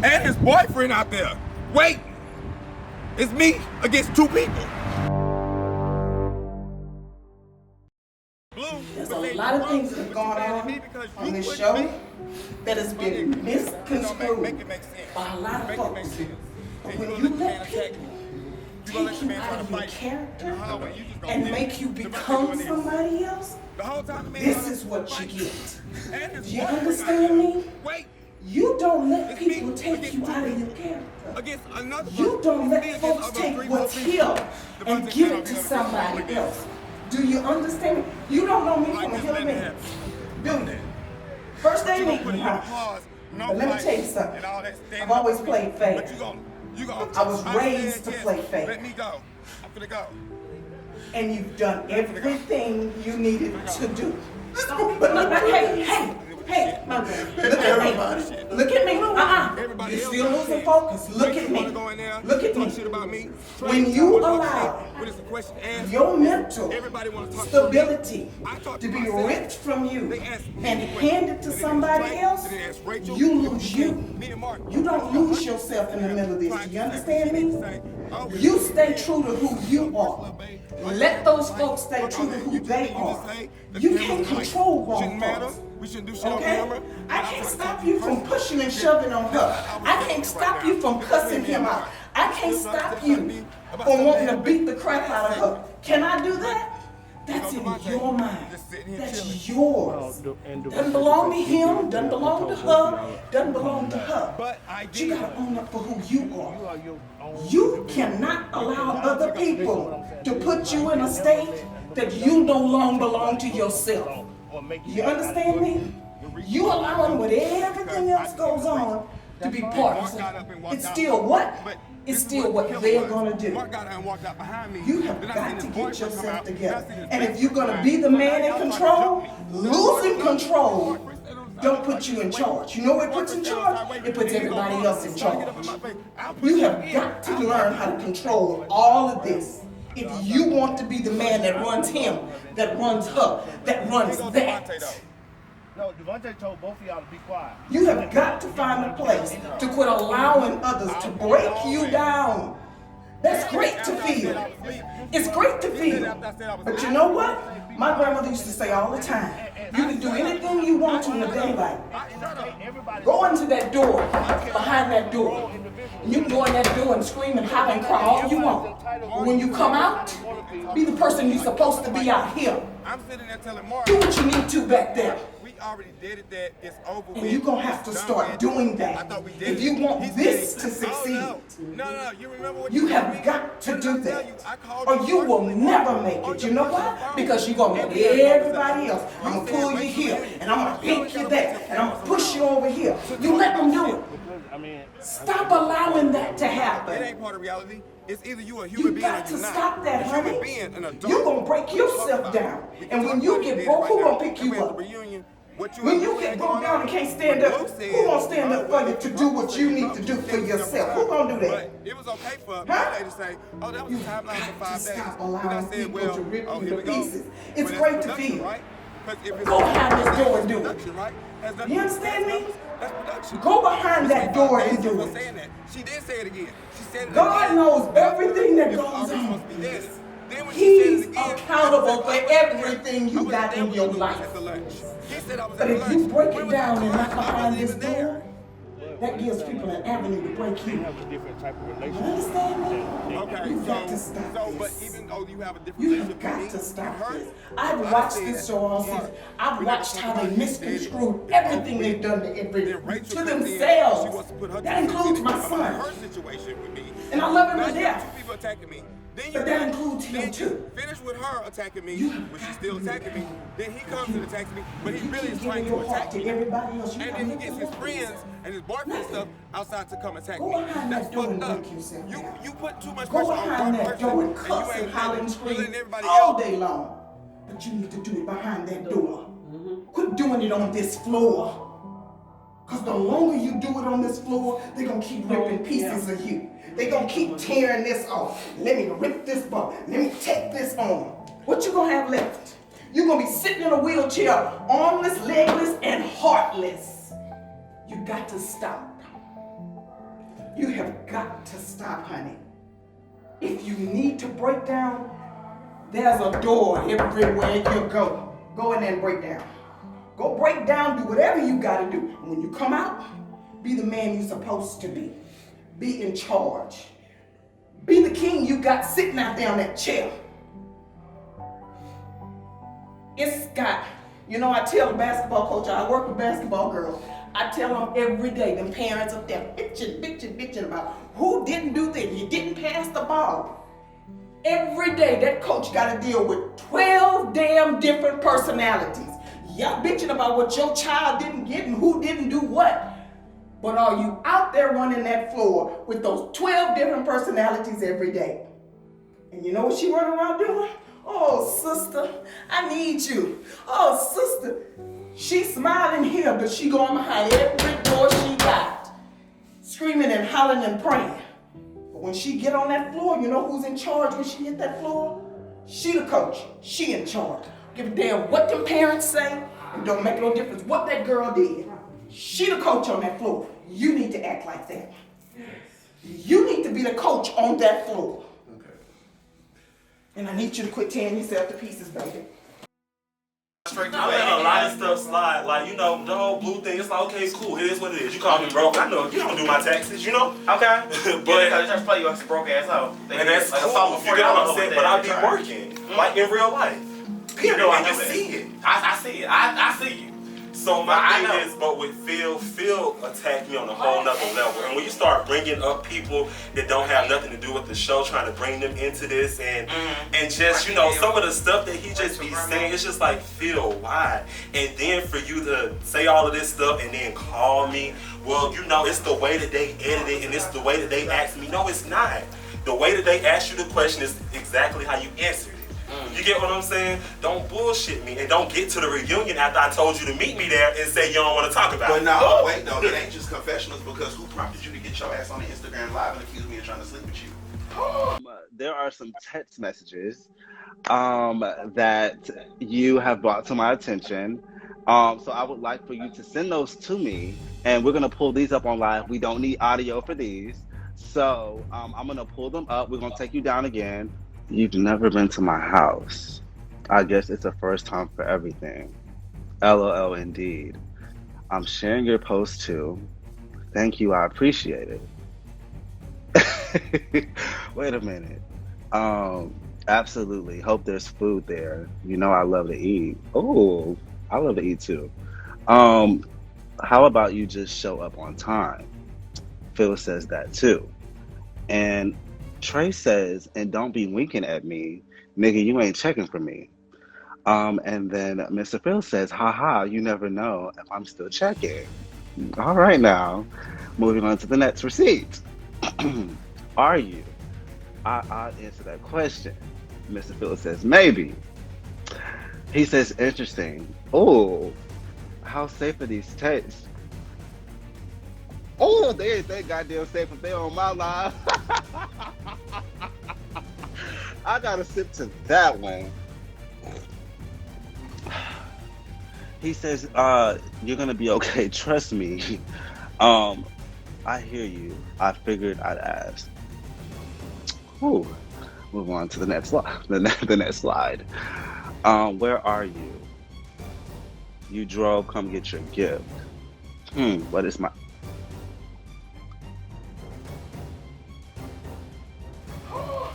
Speaker 12: And his boyfriend out there. Wait, it's me against two people.
Speaker 13: There's a lot of things that have gone on this show that has been misconstrued by a lot of folks. But when you let people take you out of your character and make you become somebody else, this is what you get. Do you understand me? You don't let people take you out of your character. You don't let folks take what's here and give it to somebody else. Do you understand? You don't know me from a hill of beans. Do you? First day meeting, huh? But let me tell you something. I've always played fair. I was raised to play fair.
Speaker 12: Let me go. I'm finna go.
Speaker 13: And you've done everything you needed to do. But look, hey, my girl. Look at me. You're still losing focus. Look at me. Look at me. When you allow your mental stability to be ripped from you and handed to somebody else, you lose you. You don't lose yourself in the middle of this. Do you understand me? You stay true to who you are. Let those folks stay true to who they are. You can't control wrong folks. Okay? I can't stop you from pushing and shoving on her. I can't stop you from cussing him out. I can't stop you from wanting to beat the crap out of her. Can I do that? That's in your mind. That's yours. Doesn't belong to him, doesn't belong to her, doesn't belong to her. But you gotta own up for who you are. You cannot allow other people to put you in a state that you no longer belong to yourself. You understand me? You allowing what everything else goes on to be part of it. It's still what? It's still what they're gonna do. You have got to get yourself together. And if you're gonna be the man in control, losing control don't put you in charge. You know what it puts in charge? It puts everybody else in charge. You have got to learn how to control all of this. If you want to be the man that runs him, that runs her, that runs that.
Speaker 23: No, Devonta told both of y'all to be quiet.
Speaker 13: You have got to find a place to quit allowing others to break you down. That's great to feel. It's great to feel. But you know what? My grandmother used to say all the time, you can do anything you want to in the daylight. Go into that door, behind that door. And you can go in that door and scream and holler and cry all you want. But when you come out, be the person you're supposed to be out here. Do what you need to back there.
Speaker 12: Already did it, that it's over with.
Speaker 13: And you're going to have to start doing that. If you want this to succeed, you have got to do that. Or you will never make it. You know why? Because you're going to let everybody else. I'm going to pull you here, and I'm going to pick you there, and I'm going to push you over here. You let them do it. Stop allowing that to happen.
Speaker 12: It ain't part of reality.
Speaker 10: It's either you a human being or
Speaker 13: got to
Speaker 10: you're not.
Speaker 13: stop that,
Speaker 10: A human
Speaker 13: honey.
Speaker 10: being, an adult.
Speaker 13: You gonna break yourself down. And when you get broke, who gonna pick you up? When you get broke down and can't stand up, who gonna stand up for you to do what you need to do for yourself? Who gonna do that?
Speaker 10: It was okay for Mayday to say, oh, that was a timeline for 5 days.
Speaker 13: Stop allowing people to rip you
Speaker 10: here
Speaker 13: to
Speaker 10: we go.
Speaker 13: pieces. It's great to feel.
Speaker 10: Right?
Speaker 13: Go behind this door and do it. You understand me? Go behind that door and do it.
Speaker 10: She did say it again. She said it
Speaker 13: God
Speaker 10: again.
Speaker 13: knows everything that goes on. He's accountable for everything you got in your life. But if you break it down and not behind this door, that gives people an avenue to break you. You understand me?
Speaker 10: Okay,
Speaker 13: You've got to stop
Speaker 10: but
Speaker 13: this.
Speaker 10: even though you have a different
Speaker 13: You
Speaker 10: relationship
Speaker 13: have got
Speaker 10: with
Speaker 13: to
Speaker 10: me,
Speaker 13: stop this. I've watched this show all season. I've watched how they misconstrued everything they've done to themselves. That includes my son.
Speaker 10: her situation with me.
Speaker 13: And I love him to
Speaker 10: Now you
Speaker 13: death.
Speaker 10: got 2 people attacking me. Then
Speaker 13: But that includes him too.
Speaker 10: Finish with her attacking me, but she's still attacking me. Then he comes and attacks me, but he really is trying to attack me.
Speaker 13: Everybody else,
Speaker 10: And then he gets his friends and his boyfriend and stuff outside to come attack me.
Speaker 13: behind
Speaker 10: That's
Speaker 13: that door and
Speaker 10: fucked up.
Speaker 13: break yourself
Speaker 10: You put too much
Speaker 13: Go
Speaker 10: pressure on
Speaker 13: behind
Speaker 10: one
Speaker 13: that door
Speaker 10: person,
Speaker 13: and
Speaker 10: and
Speaker 13: cuss
Speaker 10: you
Speaker 13: and holler and scream
Speaker 10: letting everybody
Speaker 13: all
Speaker 10: else.
Speaker 13: day long. But you need to do it behind that door. Quit doing it on this floor. Because the longer you do it on this floor, they're going to keep ripping pieces of you. They're going to keep tearing this off. Let me rip this bone. Let me take this on. What you going to have left? You're going to be sitting in a wheelchair, armless, legless, and heartless. You got to stop. You have got to stop, honey. If you need to break down, there's a door everywhere you go. Go in there and break down. Go break down, do whatever you gotta do. And when you come out, be the man you're supposed to be. Be in charge. Be the king you got sitting out there on that chair. It's got, I tell the basketball coach, I work with basketball girls. I tell them every day, them parents up there bitching about who didn't do this, you didn't pass the ball. Every day that coach gotta deal with 12 damn different personalities. Y'all bitching about what your child didn't get and who didn't do what. But are you out there running that floor with those 12 different personalities every day? And you know what she running around doing? Oh, sister, I need you. Oh, sister, she's smiling here, but she going behind every door she got, screaming and hollering and praying. But when she get on that floor, you know who's in charge when she hit that floor? She the coach. She in charge. Give a damn what them parents say, and don't make no difference what that girl did. She the coach on that floor. You need to act like that. You need to be the coach on that floor. Okay. And I need you to quit tearing yourself to pieces, baby.
Speaker 11: I let a lot of stuff slide, like, the whole blue thing, it's like, okay, cool, it is what it is. You call me broke, I know, you don't do my taxes, Okay. But
Speaker 1: they just play you as a broke ass hoe.
Speaker 11: And that's like cool, you get what I'm saying, but I be working, like in real life. Period, and you see it.
Speaker 1: I see it, I see you.
Speaker 11: So my thing is, but with Phyll attacked me on a whole nother level. And when you start bringing up people that don't have nothing to do with the show, trying to bring them into this, and just, some of the stuff that he just be saying, it's just like, Phyll, why? And then for you to say all of this stuff and then call me, well, it's the way that they edit it and it's the way that they ask me. No, it's not. The way that they ask you the question is exactly how you answer it. You get what I'm saying? Don't bullshit me and don't get to the reunion after I told you to meet me there and say you don't want to talk about it.
Speaker 14: But no, wait though, it ain't just confessionals because who prompted you to get your ass on the Instagram Live and accuse me of trying to sleep with you?
Speaker 16: There are some text messages that you have brought to my attention. So I would like for you to send those to me, and we're gonna pull these up on live. We don't need audio for these. So I'm gonna pull them up. We're gonna take you down again. You've never been to my house. I guess it's a first time for everything. LOL indeed. I'm sharing your post too. Thank you, I appreciate it. Wait a minute. Absolutely. Hope there's food there. I love to eat. Oh, I love to eat too. How about you just show up on time? Phyll says that too. And Trae says, and don't be winking at me, nigga, you ain't checking for me. And then Mr. Phyll says, haha, you never know if I'm still checking. All right now, moving on to the next receipt. Are you? I'll answer that question. Mr. Phyll says, maybe. He says, interesting. Oh, how safe are these tapes? Oh, they ain't that goddamn safe if they on my live. I gotta sip to that one. He says, you're gonna be okay, trust me. I hear you. I figured I'd ask. Whew. Move on to the next slide. The next slide. Where are you? You drove, come get your gift. What is my...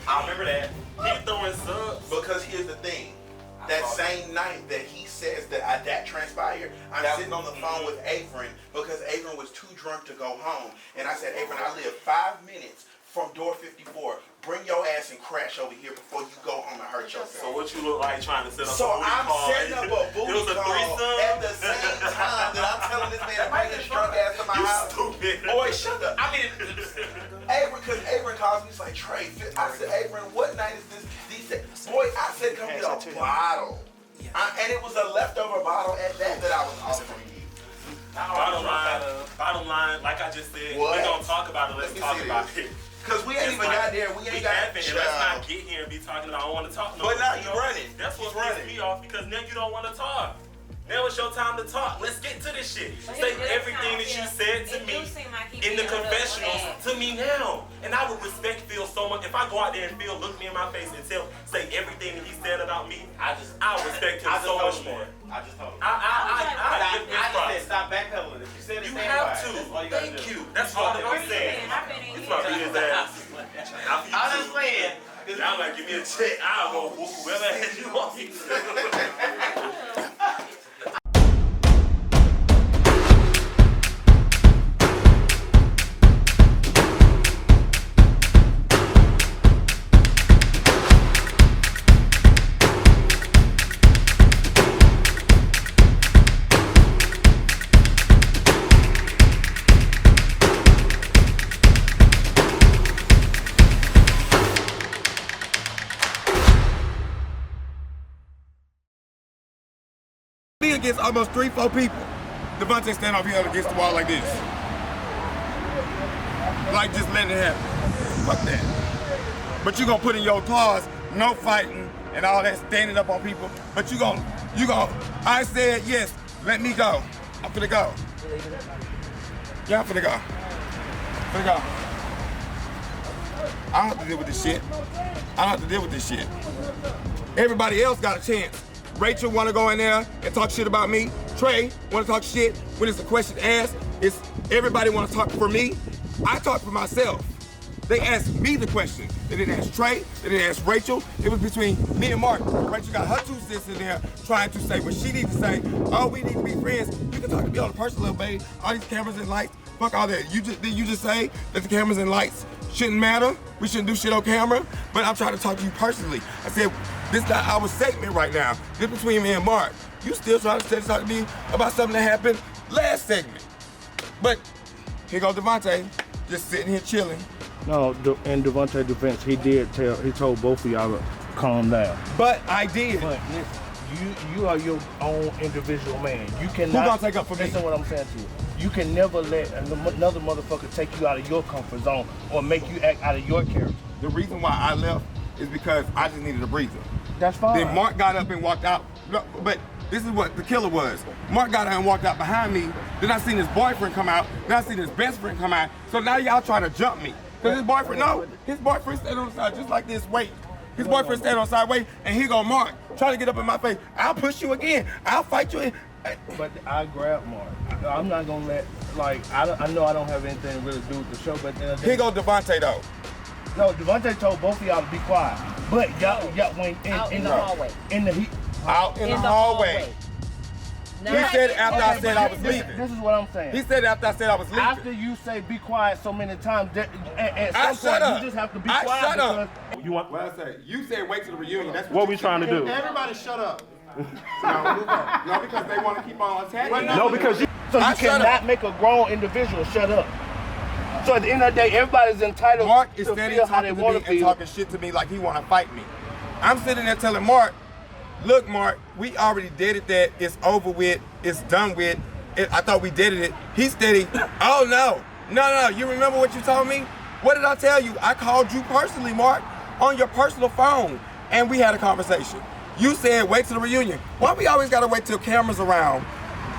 Speaker 14: I remember that. He throwing subs. Because here's the thing. That same night that he says that transpired, I'm sitting on the phone with Av'ern because Av'ern was too drunk to go home. And I said, Av'ern, I live 5 minutes from door 54. Bring your ass and crash over here before you go home and hurt yourself.
Speaker 11: So what you look like trying to set up
Speaker 14: so
Speaker 11: a booty
Speaker 14: I'm
Speaker 11: call?
Speaker 14: setting up a booty call at the same time that I'm telling this man to bring his drunk ass to my house.
Speaker 11: Stupid.
Speaker 14: Boy, shut up. I mean, because Av'ern calls me, he's like, Trae, I said, Av'ern, what night is this? Boy, I said, come get a bottle. And it was a leftover bottle at that I was offering you.
Speaker 11: Bottom line, like I just said,
Speaker 14: What?
Speaker 11: we don't talk about it, let's talk about it.
Speaker 14: Because we ain't even got there. We ain't got
Speaker 11: there. Let's not get here and be talking about I don't want to talk no more.
Speaker 14: But now you're running.
Speaker 11: That's what pisses me off because now you don't want to talk. Now it's your time to talk. Let's get to this shit. Say everything that you said to me in the confessionals to me now. And I would respect Phyll so much. If I go out there and Phyll look me in my face and say everything that he said about me, I would respect him so much more.
Speaker 1: I just told him.
Speaker 11: I
Speaker 1: just said stop backpedaling. If you said it,
Speaker 11: you have to. Thank you. That's all that I'm saying. He's about to beat his ass.
Speaker 1: I'm just saying.
Speaker 11: Y'all like give me a check. I'll go whoop whoever has you want me to.
Speaker 12: Against almost 3-4 people. Devonta stand off here against the wall like this. Like just letting it happen. Fuck that. But you gonna put in your clause, no fighting and all that standing up on people. But you gonna, I said yes, let me go. I'm finna go. Yeah, I'm finna go. Finna go. I don't have to deal with this shit. I don't have to deal with this shit. Everybody else got a chance. Rachel want to go in there and talk shit about me. Trae want to talk shit when it's a question asked. It's everybody want to talk for me. I talk for myself. They asked me the question. They didn't ask Trae. They didn't ask Rachel. It was between me and Marq. Rachel got her 2 cents in there trying to say what she needs to say. Oh, we need to be friends. You can talk to me on a personal level, baby. All these cameras and lights. Fuck all that. Did you just say that the cameras and lights shouldn't matter? We shouldn't do shit on camera? But I'm trying to talk to you personally. I said, this is not our segment right now. This between me and Marq. You still trying to talk to me about something that happened last segment. But here goes Devonta, just sitting here chilling.
Speaker 23: No, in Devonta's defense, he told both of y'all to calm down.
Speaker 12: But I did.
Speaker 23: But listen, you are your own individual man. You cannot.
Speaker 12: Who gonna take up for me?
Speaker 23: Listen what I'm saying to you. You can never let another motherfucker take you out of your comfort zone or make you act out of your character.
Speaker 12: The reason why I left is because I just needed a breather.
Speaker 23: That's fine.
Speaker 12: Then Marq got up and walked out. No, but this is what the killer was. Marq got out and walked out behind me. Then I seen his boyfriend come out. Then I seen his best friend come out. So now y'all trying to jump me. Because his boyfriend stand on the side just like this, wait. His boyfriend stand on the side, wait, and he go, Marq, try to get up in my face. I'll push you again. I'll fight you.
Speaker 23: But I grabbed Marq. I'm not gonna let, I know I don't have anything to really do with the show, but then
Speaker 12: here go Devonta though.
Speaker 23: No, Devonta told both of y'all to be quiet. But y'all went in the hallway.
Speaker 12: Out in the hallway. He said after I said I was leaving.
Speaker 23: This is what I'm saying.
Speaker 12: He said after I said I was leaving.
Speaker 23: After you say be quiet so many times, at some point you just have to be quiet.
Speaker 12: Shut up.
Speaker 23: You want?
Speaker 12: Well, I say you said wait till the reunion. That's
Speaker 23: what we trying to do.
Speaker 20: Everybody shut up.
Speaker 12: No, because they want to keep on attacking.
Speaker 23: No, because you cannot make a grown individual shut up. So at the end of the day, everybody's entitled
Speaker 10: Marq is
Speaker 23: to
Speaker 10: standing
Speaker 23: feel how they
Speaker 10: talking to
Speaker 23: want
Speaker 10: me
Speaker 23: to
Speaker 10: and
Speaker 23: feel.
Speaker 10: talking shit to me like he want to fight me. I'm sitting there telling Marq, look, Marq, we already did it. That it's over with. It's done with. I thought we did it. He's steady. Oh no. You remember what you told me? What did I tell you? I called you personally, Marq, on your personal phone, and we had a conversation. You said wait till the reunion. Why we always gotta wait till cameras around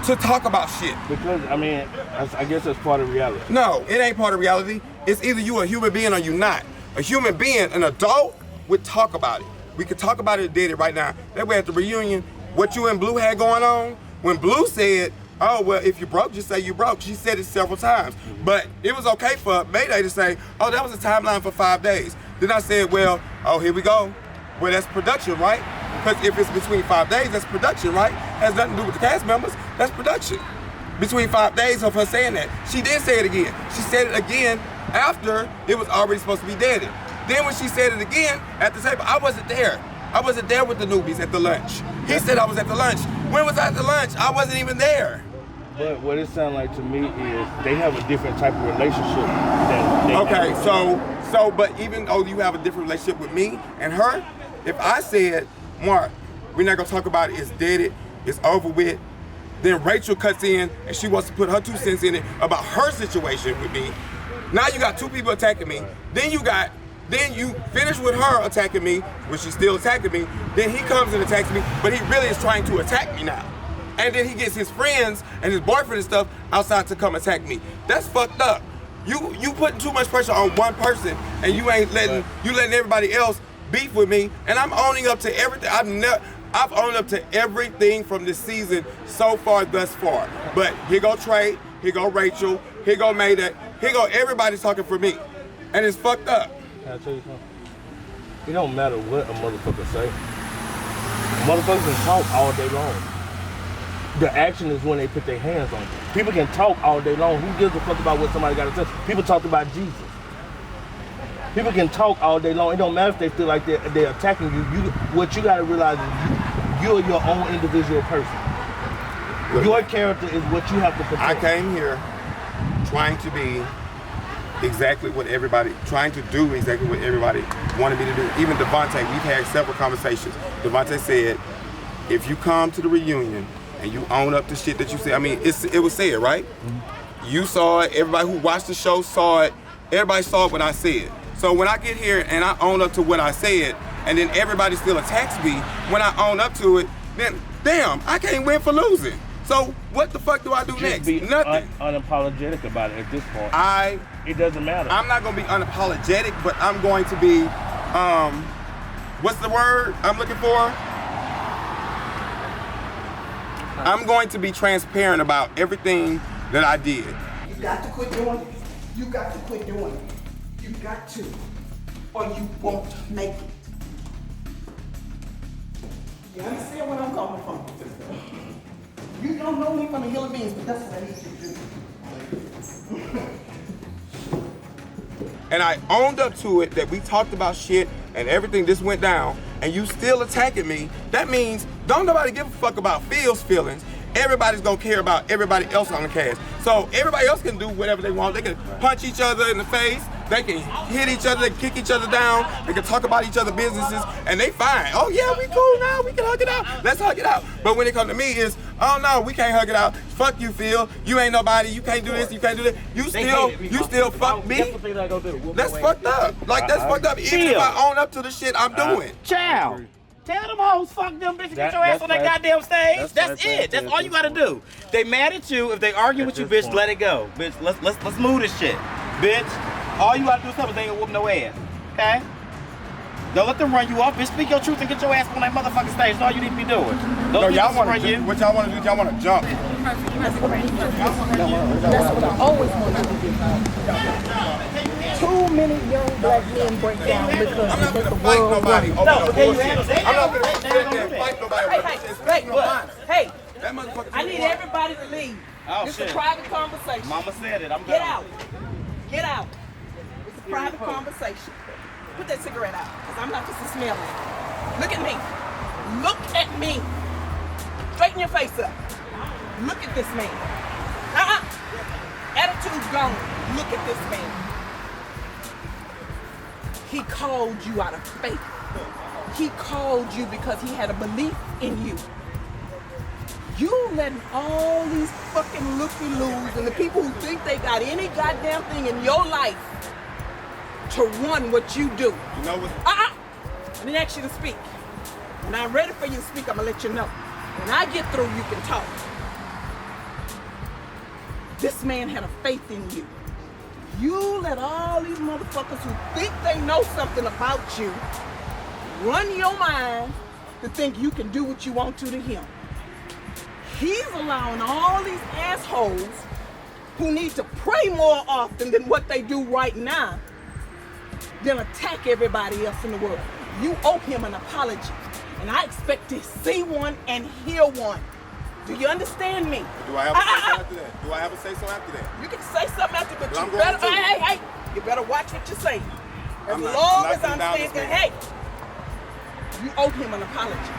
Speaker 10: to talk about shit?
Speaker 23: Because I mean, I guess that's part of reality.
Speaker 10: No, it ain't part of reality. It's either you a human being or you not. A human being, an adult, would talk about it. We could talk about it and did it right now. That way at the reunion, what you and Blue had going on, when Blue said, oh, well, if you broke, just say you broke. She said it several times. But it was okay for Mayday to say, oh, that was a timeline for 5 days. Then I said, well, oh, here we go. Well, that's production, right? Because if it's between 5 days, that's production, right? Has nothing to do with the cast members. That's production. Between 5 days of her saying that. She did say it again. She said it again after it was already supposed to be dead. Then when she said it again at the table, I wasn't there. I wasn't there with the newbies at the lunch. He said I was at the lunch. When was I at the lunch? I wasn't even there.
Speaker 23: But what it sounds like to me is they have a different type of relationship than they
Speaker 10: Okay,
Speaker 23: have.
Speaker 10: so, but even though you have a different relationship with me and her, if I said, Marq, we're not gonna talk about it, it's dead, it's over with, then Rachel cuts in and she wants to put her 2 cents in it about her situation with me. Now you got 2 people attacking me. Then you finish with her attacking me, which she's still attacking me. Then he comes and attacks me, but he really is trying to attack me now. And then he gets his friends and his boyfriend and stuff outside to come attack me. That's fucked up. You putting too much pressure on one person and you ain't letting everybody else beef with me. And I'm owning up to everything. I've owned up to everything from this season so far thus far. But here go Trae, here go Rachel, here go Mayday, here go everybody talking for me. And it's fucked up.
Speaker 23: Can I tell you something? It don't matter what a motherfucker say. Motherfuckers can talk all day long. The action is when they put their hands on you. People can talk all day long. Who gives a fuck about what somebody got to say? People talk about Jesus. People can talk all day long. It don't matter if they feel like they're attacking you. What you got to realize is you're your own individual person. Your character is what you have to protect.
Speaker 10: I came here trying to be exactly what everybody, trying to do exactly what everybody wanted me to do. Even Devonta, we've had several conversations. Devonta said, if you come to the reunion and you own up to shit that you said, I mean, it was said, right? Mm-hmm. You saw it, everybody who watched the show saw it, everybody saw what I said. So when I get here and I own up to what I said, and then everybody still attacks me, when I own up to it, then damn, I can't win for losing. So what the fuck do I do next?
Speaker 23: Be
Speaker 10: Nothing.
Speaker 23: Unapologetic about it at this point. It doesn't matter.
Speaker 10: I'm not gonna be unapologetic, but I'm going to be, what's the word I'm looking for? I'm going to be transparent about everything that I did.
Speaker 13: You got to quit doing it. You got to quit doing it. You got to, or you won't make it. You understand where I'm coming from? You don't know me from the hill of beans, but that's what I need you to do.
Speaker 10: And I owned up to it that we talked about shit and everything just went down, and you still attacking me. That means don't nobody give a fuck about Phyll's feelings. Everybody's gonna care about everybody else on the cast. So everybody else can do whatever they want. They can punch each other in the face. They can hit each other, they can kick each other down. They can talk about each other's businesses, and they fine. Oh yeah, we cool now. We can hug it out. Let's hug it out. But when it comes to me, is oh no, we can't hug it out. Fuck you, Phyll. You ain't nobody. You can't do this. You can't do that. You still fuck me. That's fucked up. Like that's fucked up. Even if I own up to the shit I'm doing.
Speaker 17: Child. Tell them hoes, fuck them bitches, get your ass on that goddamn stage. That's it. That's all you gotta do. They mad at you. If they argue with you, bitch, let it go. Bitch, let's move this shit. Bitch, all you gotta do is tell them they ain't gonna whoop no ass. Okay? Don't let them run you off, bitch. Speak your truth and get your ass on that motherfucking stage. That's all you need to be doing.
Speaker 10: No, y'all want to what y'all want to do? Y'all want to jump.
Speaker 13: That's what I always want to do. Too many young black men break down because they let the world run.
Speaker 10: I'm not going to fight nobody.
Speaker 13: Hey, I need everybody to leave.
Speaker 17: Oh,
Speaker 13: It's
Speaker 17: shit.
Speaker 13: a private conversation.
Speaker 17: Mama said it. I'm
Speaker 13: Get
Speaker 17: gone.
Speaker 13: out. Get out. It's a private conversation. Put that cigarette out, because I'm not just a smell it. Look at me. Look at me. Straighten your face up. Look at this man. attitude's gone. Look at this man. He called you out of faith. He called you because he had a belief in you. You letting all these fucking looky-loos and the people who think they got any goddamn thing in your life to run what you do.
Speaker 12: You know what?
Speaker 13: I didn't ask you to speak. When I'm ready for you to speak, I'm gonna let you know. When I get through, you can talk. This man had a faith in you. You let all these motherfuckers who think they know something about you run your mind to think you can do what you want to him. He's allowing all these assholes who need to pray more often than what they do right now, then attack everybody else in the world. You owe him an apology, and I expect to see one and hear one. Do you understand me?
Speaker 12: Do I have a say so after that? Do I have a say so after that?
Speaker 13: You can say something after, but
Speaker 12: I'm
Speaker 13: you
Speaker 12: going
Speaker 13: better,
Speaker 12: to.
Speaker 13: hey, you better watch what you say. As
Speaker 12: I'm not
Speaker 13: long as
Speaker 12: sitting
Speaker 13: I'm
Speaker 12: down
Speaker 13: saying,
Speaker 12: this
Speaker 13: hey, you owe him an apology.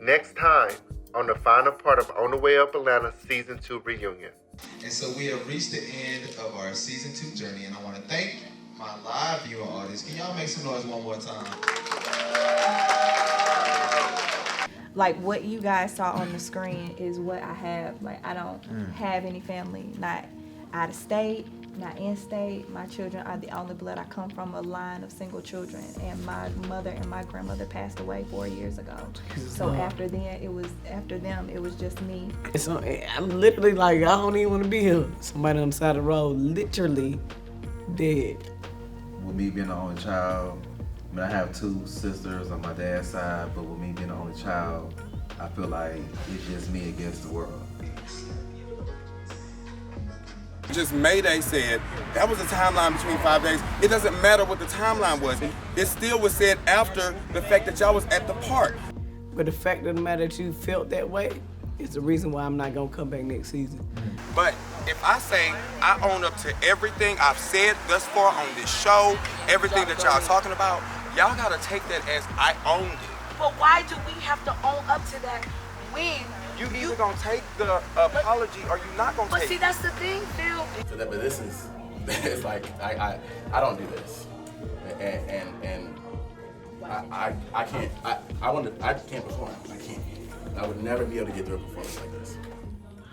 Speaker 10: Next time on the final part of On the Way Up Atlanta Season 2 reunion.
Speaker 21: And so we have reached the end of our Season 2 journey, and I want to thank my live viewing audience. Can y'all make some noise one more time?
Speaker 4: Like what you guys saw on the screen is what I have. Like I don't have any family, not out of state, not in state. My children are the only blood. I come from a line of single children, and my mother and my grandmother passed away 4 years ago. So after them, it was just me.
Speaker 3: So I'm literally like, I don't even want to be here. Somebody on the side of the road, literally dead.
Speaker 21: With me being the only child, I mean, I have two sisters on my dad's side, but with me being the only child, I feel like it's just me against the world.
Speaker 12: Just Mayday said, that was a timeline between 5 days. It doesn't matter what the timeline was. It still was said after the fact that y'all was at the park.
Speaker 3: But the fact of the matter that you felt that way is the reason why I'm not gonna come back next season.
Speaker 12: But if I say I own up to everything I've said thus far on this show, everything that y'all talking about, y'all gotta take that as I owned it.
Speaker 15: But why do we have to own up to that when
Speaker 12: you either gonna take the apology or you not gonna
Speaker 15: but
Speaker 12: take
Speaker 15: see,
Speaker 12: it.
Speaker 15: that's the thing, Phyll.
Speaker 8: So that, but this is, it's like I don't do this, and I can't perform. I can't. I would never be able to get through a performance like this.